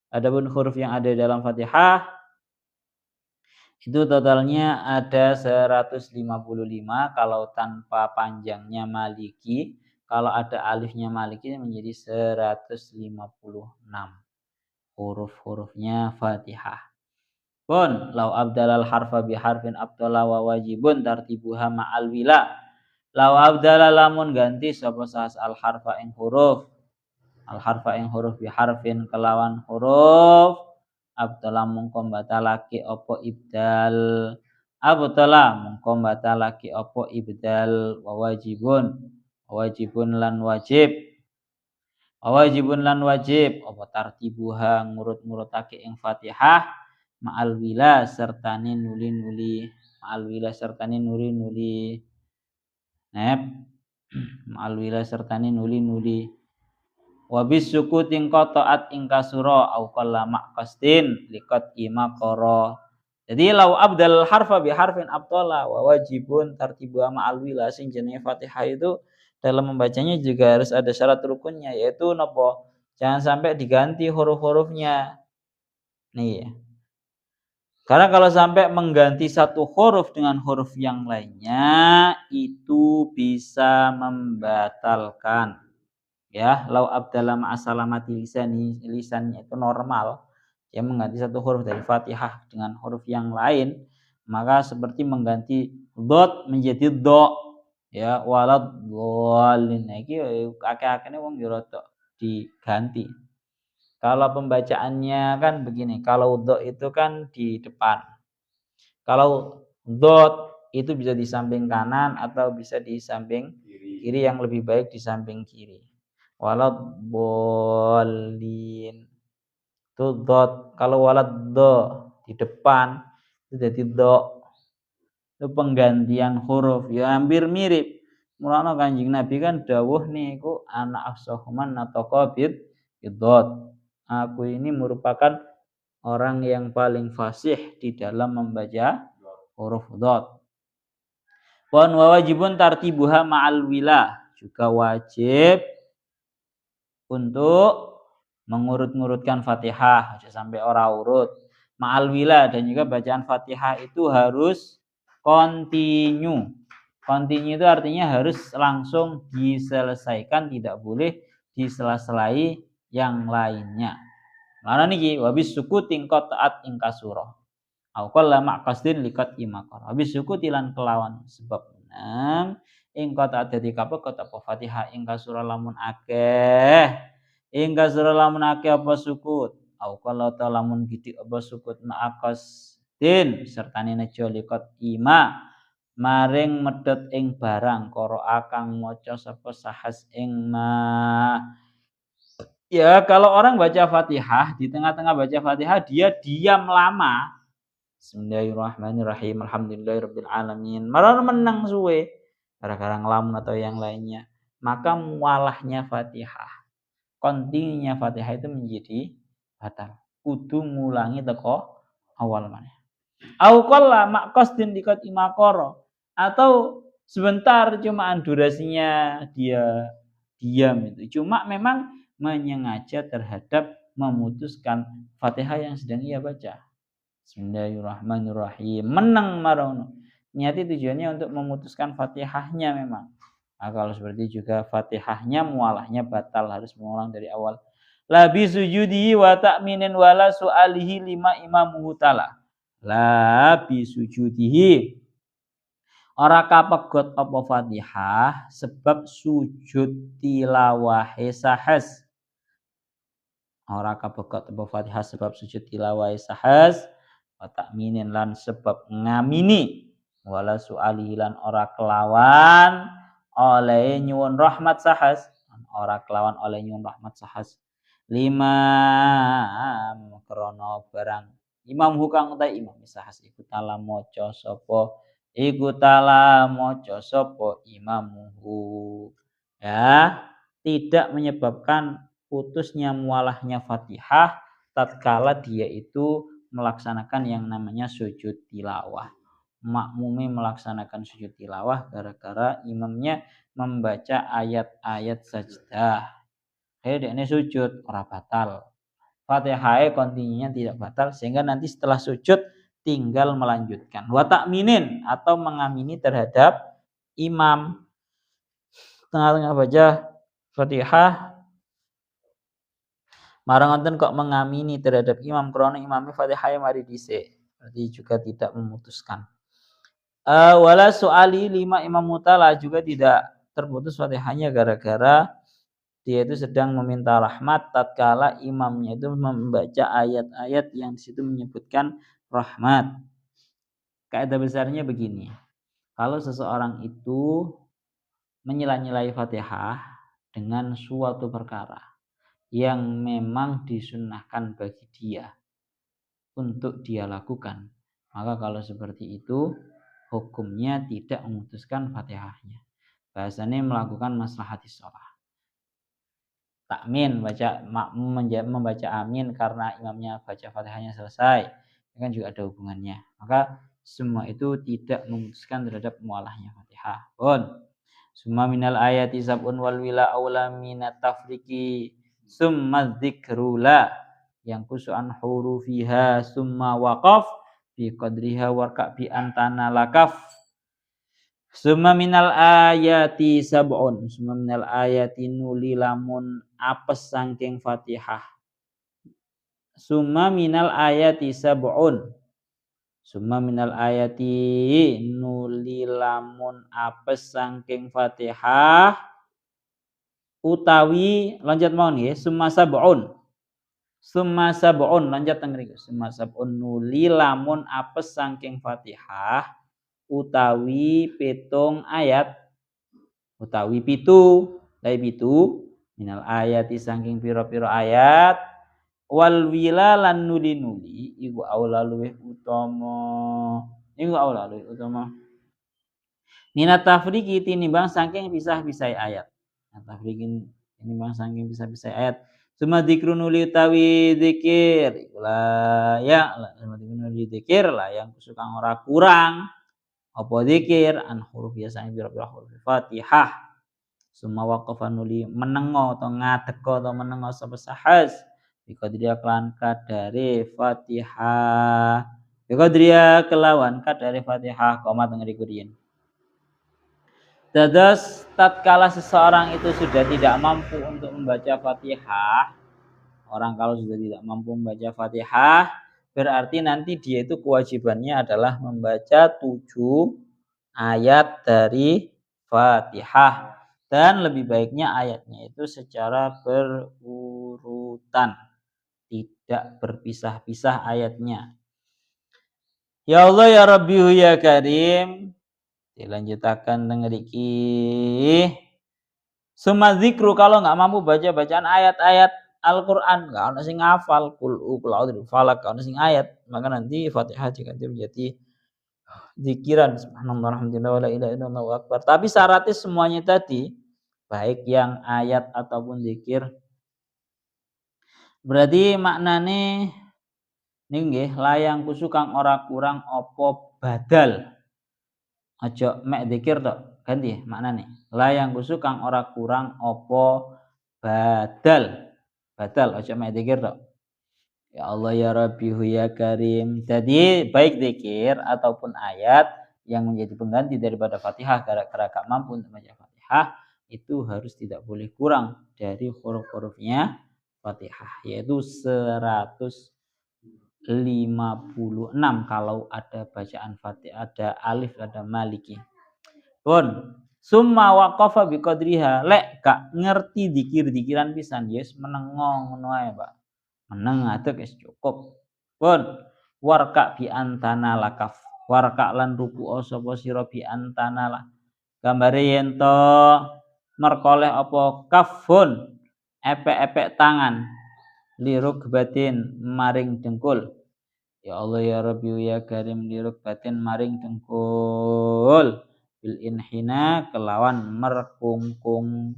Adapun huruf yang ada dalam Fatihah itu totalnya ada 155 kalau tanpa panjangnya maliki, kalau ada alifnya maliki menjadi 156 huruf-hurufnya Fatihah. Pun lau abdalal harfa bi harfin abdala wa wajibun tartibuha ma'al wila. Lau abdala lamun ganti sapa sahas al harfa ing huruf. Al harfa ing huruf bi harfin kelawan huruf abdala mungko batalake apa ibdal. Abdala mungko batalake apa ibdal wa wajibun lan wajib. Wajibun lan wajib apa tartibuha ngurut-ngurutake ing Fatihah ma'al wila sertane nuli-nuli ma'al wila sertane nuli-nuli nep ma'al wila sertane nuli-nuli wa bisukutin qata'at ing kasura au qalla maqastin liqat imaqara. Jadi lau abdal harfa bi harfin abtala wa wajibun tartibuha ma'al wila sing jenenge Fatihah itu dalam membacanya juga harus ada syarat rukunnya yaitu nopo? Jangan sampai diganti huruf-hurufnya. Nih. Karena kalau sampai mengganti satu huruf dengan huruf yang lainnya itu bisa membatalkan. Ya, lau abdala ma'asalamati lisannya itu normal. Dia mengganti satu huruf dari Fatihah dengan huruf yang lain, maka seperti mengganti dot menjadi do. Ya, walad dhalin. Iki akeh-akehne wong yo rada diganti. Kalau pembacaannya kan begini, kalau do itu kan di depan. Kalau dot itu bisa di samping kanan atau bisa di samping kiri yang lebih baik di samping kiri. Walad bolin. Itu dot. Kalau walad do di depan itu jadi do. Itu penggantian huruf ya hampir mirip. Mulane Kanjeng Nabi kan dawuh niku ana afsahuman nataqa bidot. Aku ini merupakan orang yang paling fasih di dalam membaca huruf dot. Wa wajibun tartibuha ma'al wila, juga wajib untuk mengurut-ngurutkan Fatihah sampai ora urut. Ma'al wila dan juga bacaan Fatihah itu harus kontinu. Kontinu itu artinya harus langsung diselesaikan, tidak boleh disela-selai yang lainnya. Mana niki wabis suku tingkat taat ingkasuro. Au qalla maqasdin liqat imakar. Wabis suku tilan kelawan sebab enam ingkat taat dadi kapek apa Fatihah ingkasuro lamun akeh. Ingkasuro lamun akeh apa sukut. Au qalla ta lamun gidik apa sukut maqasdin sertane nejo liqat ima maring medhot ing barang karo akang maca sapa sahas ing ma. Ya, kalau orang baca Fatihah, di tengah-tengah baca Fatihah dia diam lama. Bismillahirrahmanirrahim. Alhamdulillahirabbil alamin. Malah menang suwe. Gara-gara ngelamun atau yang lainnya. Maka mualahnya Fatihah, kontinunya Fatihah itu menjadi batal. Kudu ngulangi teko awal maneh. Au qalla maqasdin diqat imakara. Atau sebentar cumaan durasinya dia diam itu. Cuma memang menyengaja terhadap memutuskan Fatihah yang sedang ia baca. Bismillahirrahmanirrahim. Menang marono. Niati tujuannya untuk memutuskan Fatihahnya memang. Nah, kalau seperti juga Fatihahnya mualahnya batal, harus mengulang dari awal. La bi sujudi wa ta'minin wala su'alihi lima imamuhu ta'ala. La bi sujudihi. Ora kapegot apa Fatihah sebab sujud tilawahe sahas. Ora kapegot apa Fatihah sebab sujud tilawahe sahas. Wa ta'minin lan sebab ngamini. Wala su'ali lan ora kelawan oleh nyuwun rahmat sahas. Ora kelawan oleh nyuwun rahmat sahas. Lima krono barang imam hukang utai imam sahas iku tala maca sapa iku tala maca sapa imamuhu. Ya, tidak menyebabkan putusnya mualahnya Fatihah tatkala dia itu melaksanakan yang namanya sujud tilawah. Makmumi melaksanakan sujud tilawah gara-gara imamnya membaca ayat-ayat sajdah. Dia sujud ora batal. Fatihah kontinunya tidak batal sehingga nanti setelah sujud tinggal melanjutkan. Wa ta'minin atau mengamini terhadap imam. Tengah-tengah baca Fatihah marang wonten kok mengamini terhadap imam krana imame Fatihah mari dhisik. Berarti juga tidak memutuskan. Wala su'ali 5 imam mutala juga tidak terputus Fatihahnya gara-gara dia itu sedang meminta rahmat tatkala imamnya itu membaca ayat-ayat yang di situ menyebutkan rahmat. Kaidah besarnya begini. Kalau seseorang itu menyela-nyelai Fatihah dengan suatu perkara yang memang disunnahkan bagi dia untuk dia lakukan, maka kalau seperti itu hukumnya tidak memutuskan Fatihahnya. Bahasanya melakukan maslahatis shalah. Takmin baca makmum membaca amin karena imamnya baca Fatihahnya selesai, ini kan juga ada hubungannya. Maka semua itu tidak memutuskan terhadap mualahnya Fatihah. Summa minal ayati sab'un wal wila aula minat tafriqi summa dzikrula yang kusu'an hurufiha summa waqaf bi qadriha warka bi antana lakaf. Summa minal ayati sab'un. Summa minal ayati nuli lamun apes saking Fatihah. Summa minal ayati sab'un. Summa minal ayati nuli lamun apes saking Fatihah utawi loncat mau nggih summa sab'un. Summa sab'un loncat teng mriku. Summa sab'un nuli lamun apes saking Fatihah utawi pitung ayat utawi pitu minal ayati saking pira-pira ayat wal wila lan nuli iku aula luwih utama minat tafriqi tinimbang saking pisah-pisah ayat. Tafriqin tinimbang saking pisah-pisah ayat. Suma dzikru nuli utawi zikir la yang kusukang ora kurang apa zikir an huruf biasanya pira-pira huruf Fatihah. Summa waqafa nuli menengo atau ngadeka atau menengo sapa sahas biqadriya kelan kadare Fatihah. Biqadriya kelawan kadare Fatihah koma teng ngriku riyin. Dados tatkala seseorang itu sudah tidak mampu untuk membaca Fatihah, orang kalau sudah tidak mampu membaca Fatihah berarti nanti dia itu kewajibannya adalah membaca 7 ayat dari Fatihah dan lebih baiknya ayatnya itu secara berurutan, tidak berpisah-pisah ayatnya. Ya Allah ya Rabbi ya Karim, dilanjutakan teng mriki. Summa zikru kalau nggak mampu baca bacaan ayat-ayat Al-Quran, nggak ada sing ngafal kul falak, nggak ada sing ayat, maka nanti Fatihah jika menjadi zikiran subhanallah alhamdulillah wala ilaha illallah wallahu akbar. Tapi syaratnya semuanya tadi baik yang ayat ataupun zikir. Berarti maknane nggih layang kusu kang ora kurang apa badal. Aja mek zikir tok, ganti maknane. Layang kusu kang ora kurang apa badal. Badal aja mek zikir tok. Ya Allah ya Rabbi ya Karim. Jadi baik zikir ataupun ayat yang menjadi pengganti daripada Fatihah gara-gara gak mampu untuk membaca Fatihah itu harus tidak boleh kurang dari huruf-hurufnya Fatihah yaitu 156 kalau ada bacaan Fatihah, ada alif, ada maliki. Summa waqafa biqadriha lek gak ngerti zikir-zikiran pisan yes menengo ngono ae, Pak. Meneng adek wis cukup. Warka bi antana lakaf. Warka lan ruku sapa sira bi antana la. Gambare yen to merkoleh apa kafun epek-epek tangan liruk batin maring dengkul. Ya Allah ya Rabbi ya Karim liruk batin maring dengkul. Bil inhina kelawan merkungkung.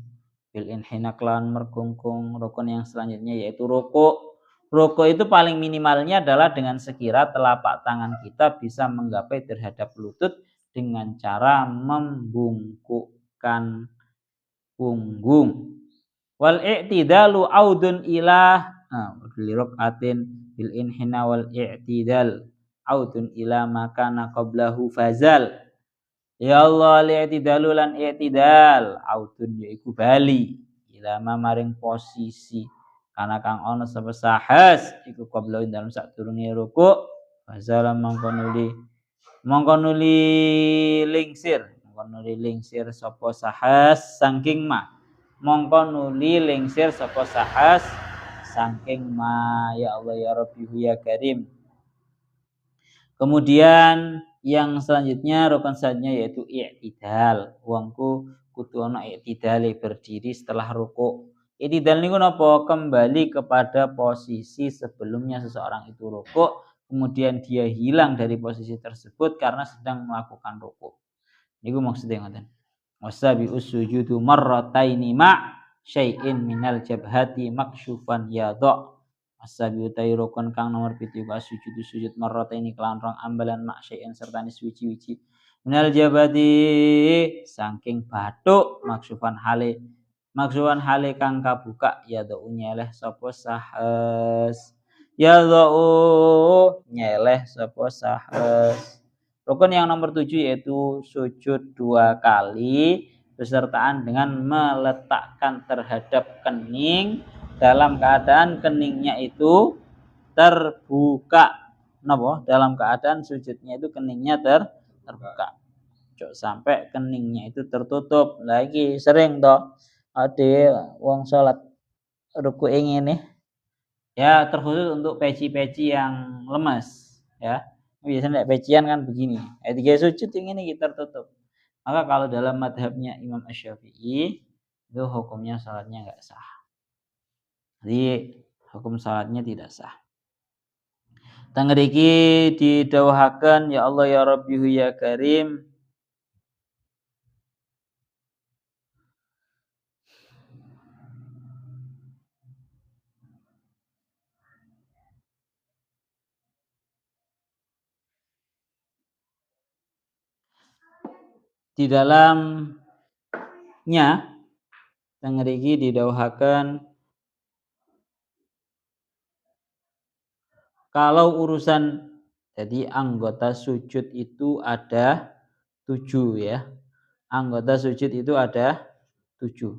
Bil inhina kelawan merkungkung rukun yang selanjutnya yaitu rukuk. Rukuk itu paling minimalnya adalah dengan sekira telapak tangan kita bisa menggapai terhadap lutut dengan cara membungkukkan punggung. Wal i'tidalu audun ila liraqatin bil inhina wal i'tidal audun ila makana qablahu fazal. Ya Allah li'tidalu lan i'tidal audun yaiku bali ila maring posisi kana kang ana sapa sahas iku qablahu dalam sadurunge rukuk fazal mongko nuli lingsir sapa sahas saking ya Allah ya Rabbi ya Karim. Kemudian yang selanjutnya rukun selanjutnya yaitu i'tidal. Wongku kudu ana i'tidale berdiri setelah rukuk. I'tidal niku napa? Kembali kepada posisi sebelumnya seseorang itu rukuk, kemudian dia hilang dari posisi tersebut karena sedang melakukan rukuk. Niku maksudnya ngoten. Wasabi'us sujudu marrataini ma syai'in minal jabhati maksyufan yadha. Asabi utai rukun kang nomor 7 iku sujud marrataini kelan rong ambalan mak syai'in sertane suci-suci minal jabhati saking bathuk maksyufan hale kang kabuka yadha nyeleh sapa sahas Rukun yang nomor 7 yaitu sujud 2 kali besertaan dengan meletakkan terhadap kening dalam keadaan keningnya itu terbuka. Napa? Dalam keadaan sujudnya itu keningnya terbuka. Cok sampai keningnya itu tertutup. Lagi sering toh ade wong salat ruku ngene. Ya terkhusus untuk peci-peci yang lemas ya. Biasanya pecian kan begini. Tiga sujud yang ini kita tertutup. Maka kalau dalam madhabnya Imam Asy-Syafi'i itu hukumnya salatnya enggak sah. Jadi hukum salatnya tidak sah. Tangriki didawuhaken ya Allah ya Rabbi ya Karim. Di dalamnya tangriki didawuhaken kalau urusan jadi anggota sujud itu ada 7 ya. Anggota sujud itu ada 7.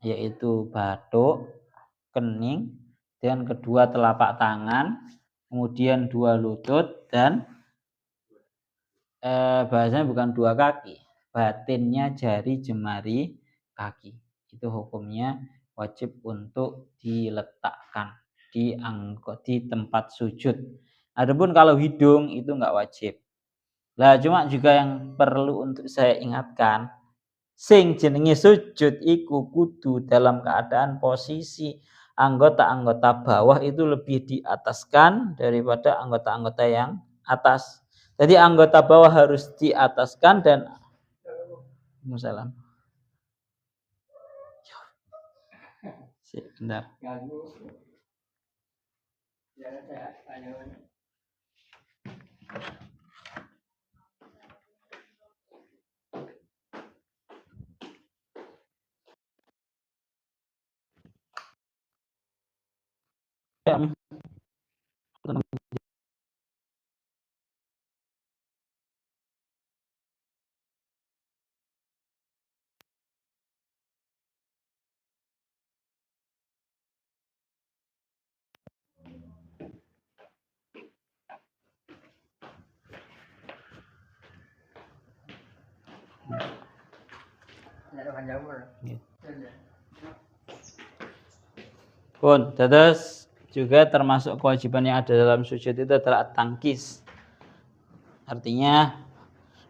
Yaitu bathuk, kening, dan kedua telapak tangan, kemudian 2 lutut dan bahasanya bukan 2 kaki. Batinnya jari jemari kaki. Itu hukumnya wajib untuk diletakkan di tempat sujud. Adapun kalau hidung itu enggak wajib. Lah cuma juga yang perlu untuk saya ingatkan, sing jenenge sujud iku kudu dalam keadaan posisi anggota-anggota bawah itu lebih diataskan daripada anggota-anggota yang atas. Jadi anggota bawah harus diataskan dan Musalam. Sebentar. Pun, terus juga termasuk kewajiban yang ada dalam sujud itu adalah tangkis. Artinya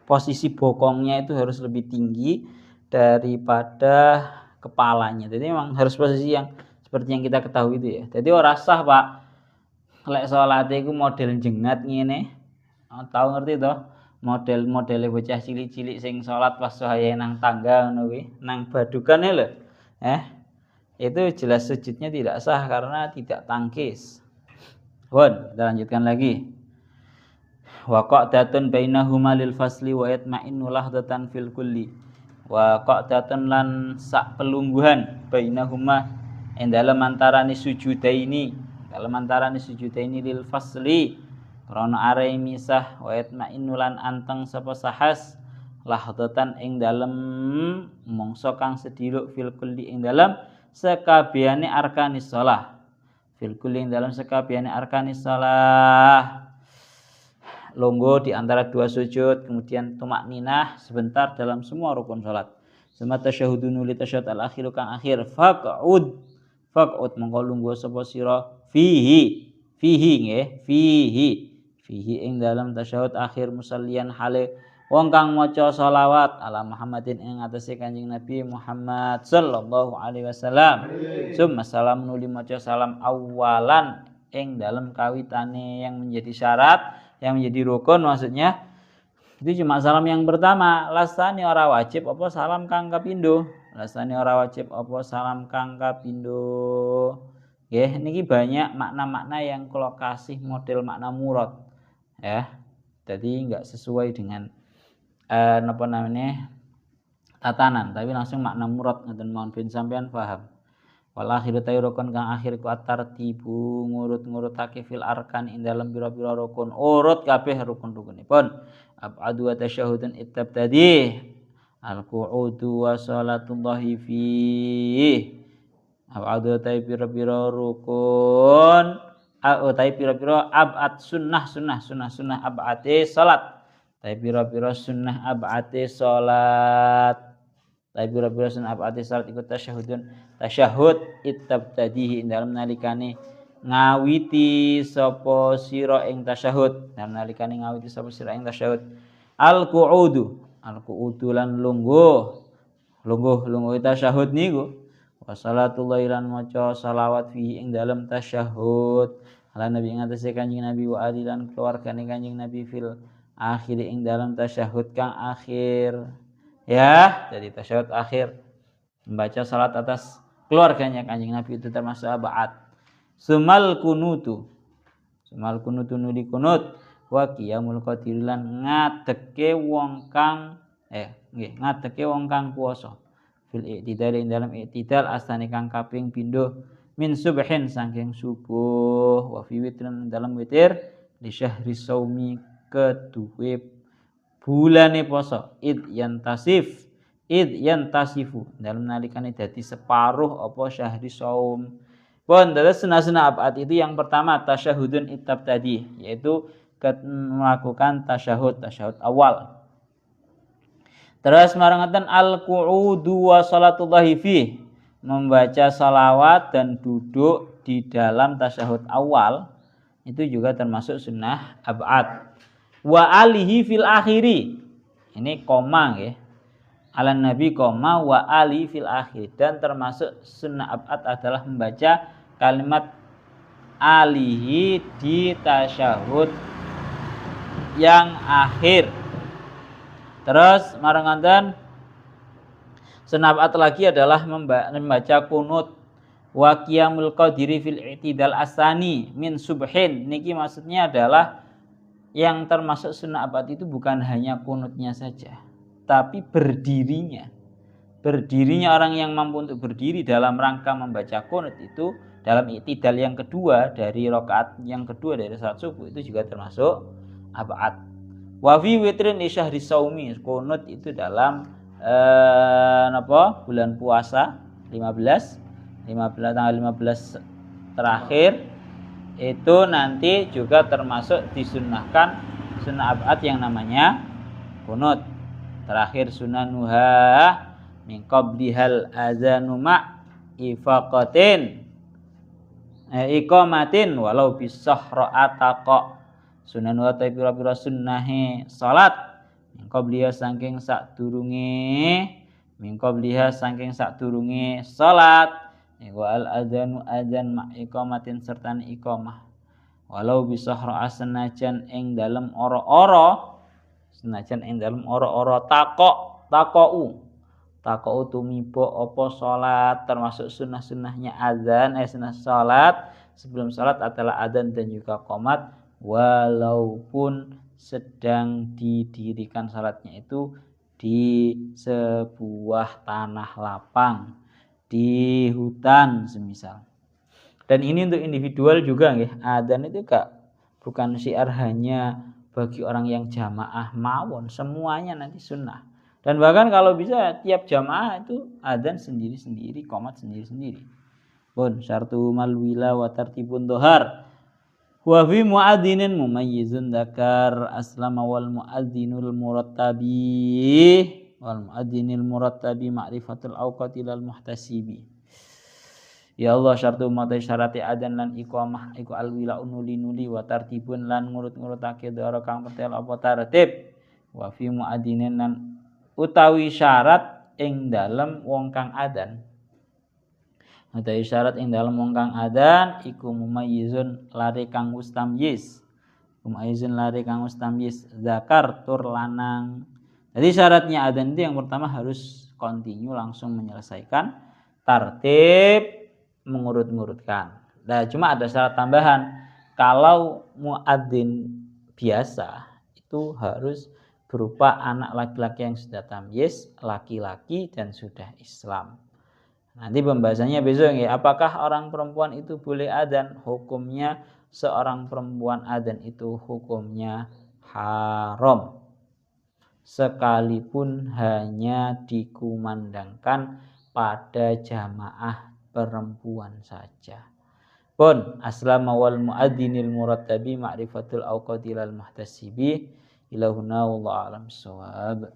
posisi bokongnya itu harus lebih tinggi daripada kepalanya. Jadi memang harus posisi yang seperti yang kita ketahui itu ya. Jadi ora sah Pak lek salate iku model jengat ngene. Tahu ngerti toh? Model bocah cilik-cilik sing salat pas cahaya nang tangga ngono kuwi, nang badukane lho. Itu jelas sujudnya tidak sah karena tidak tangkis. Kita lanjutkan lagi. Wa qa'datun bainahuma lil fasli wa yatma'innu lahdatan fil kulli. Wa qa'datun lan sak pelungguhan bainahuma ing dalem antarane sujudaini, lil fasli krana are misah wa yatma'innu lan anteng sapa sahas lahdatan ing dalem mangsa kang sedhiruk fil kulli ing dalem sekabehane arkanis shalah. Fil kulli dalam sekabehane arkanis shalah, longgo di antara dua sujud, kemudian tumak ninah sebentar dalam semua rukun salat. Suma tasyahudun li tasyahud al akhir kang akhir faq'ud mongko lungguh sapa sira fihi nggih fihi ing dalam tasyahud akhir musallian hale wong kang maca selawat ala Muhammadin ing atase Kanjeng Nabi Muhammad sallallahu alaihi wasallam. Summa salam nuli maca salam awalan ing dalam kawitane yang menjadi syarat, yang menjadi rukun maksudnya. Itu cuma salam yang pertama, lastane ora wajib apa salam kang kapindho. Nggih, niki banyak makna-makna yang kula kasih model makna murad. Ya. Jadi enggak sesuai dengan tatanan, tapi langsung makna murad ngoten mawon ben sampean paham. Wal akhiru rukun kang akhir ku tartibu ngurut-ngurutake fil arkan ing dalem pira-pira rukun, urut kabeh rukun-rukunipun. Ab'adu wa tasyahudun ittabtadi al-qu'udu wa salatullahi fi. Ab'adu ta pira-pira rukun pira-pira ab'ad sunnah ab'ate salat. Tapi pira-pira sunnah ab'ate salat. Ikut tasyahud ittabtadihi dalam nalikane ngawiti sapa sira ing tasyahud. Al-qu'udu lan lungguh tasyahud niku. Wa salatullahi lan maca salawat fihi ing dalam tasyahud. Ala Nabi ing atase Kanjeng Nabi wa ali lan keluargane Kanjeng Nabi fil akhir ing dalam tasyahud kang akhir. Ya, jadi tasyahud akhir membaca salat atas keluarganya Kanjeng Nabi itu termasuk ab'ad. Sumal kunutu nuli kunut wa qiyamul qadir lan ngadeke wong kang puasa. Fil i'tidal ing dalam i'tidal astane kang kaping pindho min subhin saking subuh wa fi witrin dalam witir di syahri saumi keduwe bulane poso id yantasifu dalam nalikane dadi separuh apa syahri saum. Pun dados sunah-sunah ab'ad itu yang pertama tasyahudun ittabtadi, yaitu melakukan tasyahud awal. Terus marangaten al-qu'udu wa salatullahi fi, membaca salawat dan duduk di dalam tasyahud awal itu juga termasuk sunnah ab'ad. Wa alihi fil akhiri, ini koma ya, ala nabi koma wa ali fil akhir, dan termasuk sunnah ab'ad adalah membaca kalimat alihi di tasyahud yang akhir. Terus maranganten sunnah ab'ad lagi adalah membaca kunut wa qiyamul qadiri fil i'tidal asani min subhin. Niki maksudnya adalah yang termasuk sunnah ab'ad itu bukan hanya kunutnya saja, tapi berdirinya orang yang mampu untuk berdiri dalam rangka membaca kunut itu dalam i'tidal yang kedua dari rakaat yang kedua dari salat subuh itu juga termasuk ab'ad. Wa fi witrin li syahri saumi, kunut itu dalam bulan puasa 15 tanggal 15 terakhir itu nanti juga termasuk disunnahkan sunnah ab'ad yang namanya kunut. Terakhir sunanuha min qablihal adzanu ma ifaqatin iqamatin walau bisahra ataqa. Sunanuha ta pira-pira sunnahe salat min qabliha saking sadurunge salat. Wa al adzanu adzan ma iqamatin serta iqamah. Walau bisahra senajan ing dalem ora-ora takau tumiba apa salat, termasuk sunnah-sunnahnya azan sunnah salat sebelum salat adalah adzan dan juga qomat, walaupun sedang didirikan salatnya itu di sebuah tanah lapang, di hutan semisal. Dan ini untuk individual juga nggih. Adzan itu bukan syiar hanya bagi orang yang jamaah mawon, semuanya nanti sunnah. Dan bahkan kalau bisa tiap jamaah itu adzan sendiri-sendiri, qomat sendiri-sendiri. Pun syartu malwila wa tartibun dohar. Wa fi muadzinin mumayyizun dzakar aslama wal muadzinul murattabi ma'rifatul awqati lal muhtasibi. Ya Allah syartu mate syarati adzan lan iqamah iku alwila nuli wa tartibun lan ngurut-ngurutake dara kang petel apa tertib. Wa fi muadzinin lan utawi syarat ing dalem wong kang adzan. Utawi syarat ing dalem wong kang adzan iku mumayyizun lare kang wis tamyiz. Mumayyizun lare kang wis tamyiz zakar tur lanang. Jadi syaratnya adzan itu yang pertama harus kontinu langsung menyelesaikan tertib mengurut-ngurutkan. Nah, cuma ada syarat tambahan. Kalau muadzin biasa itu harus berupa anak laki-laki yang sudah tamyiz, laki-laki dan sudah Islam. Nanti pembahasannya besok ya. Apakah orang perempuan itu boleh adzan? Hukumnya seorang perempuan adzan itu hukumnya haram. Sekalipun hanya dikumandangkan pada jamaah perempuan saja. Pun aslama wal muadzinil murattabi ma'rifatul awqati lal muhtasibi ilahuna wallahu alam shawab.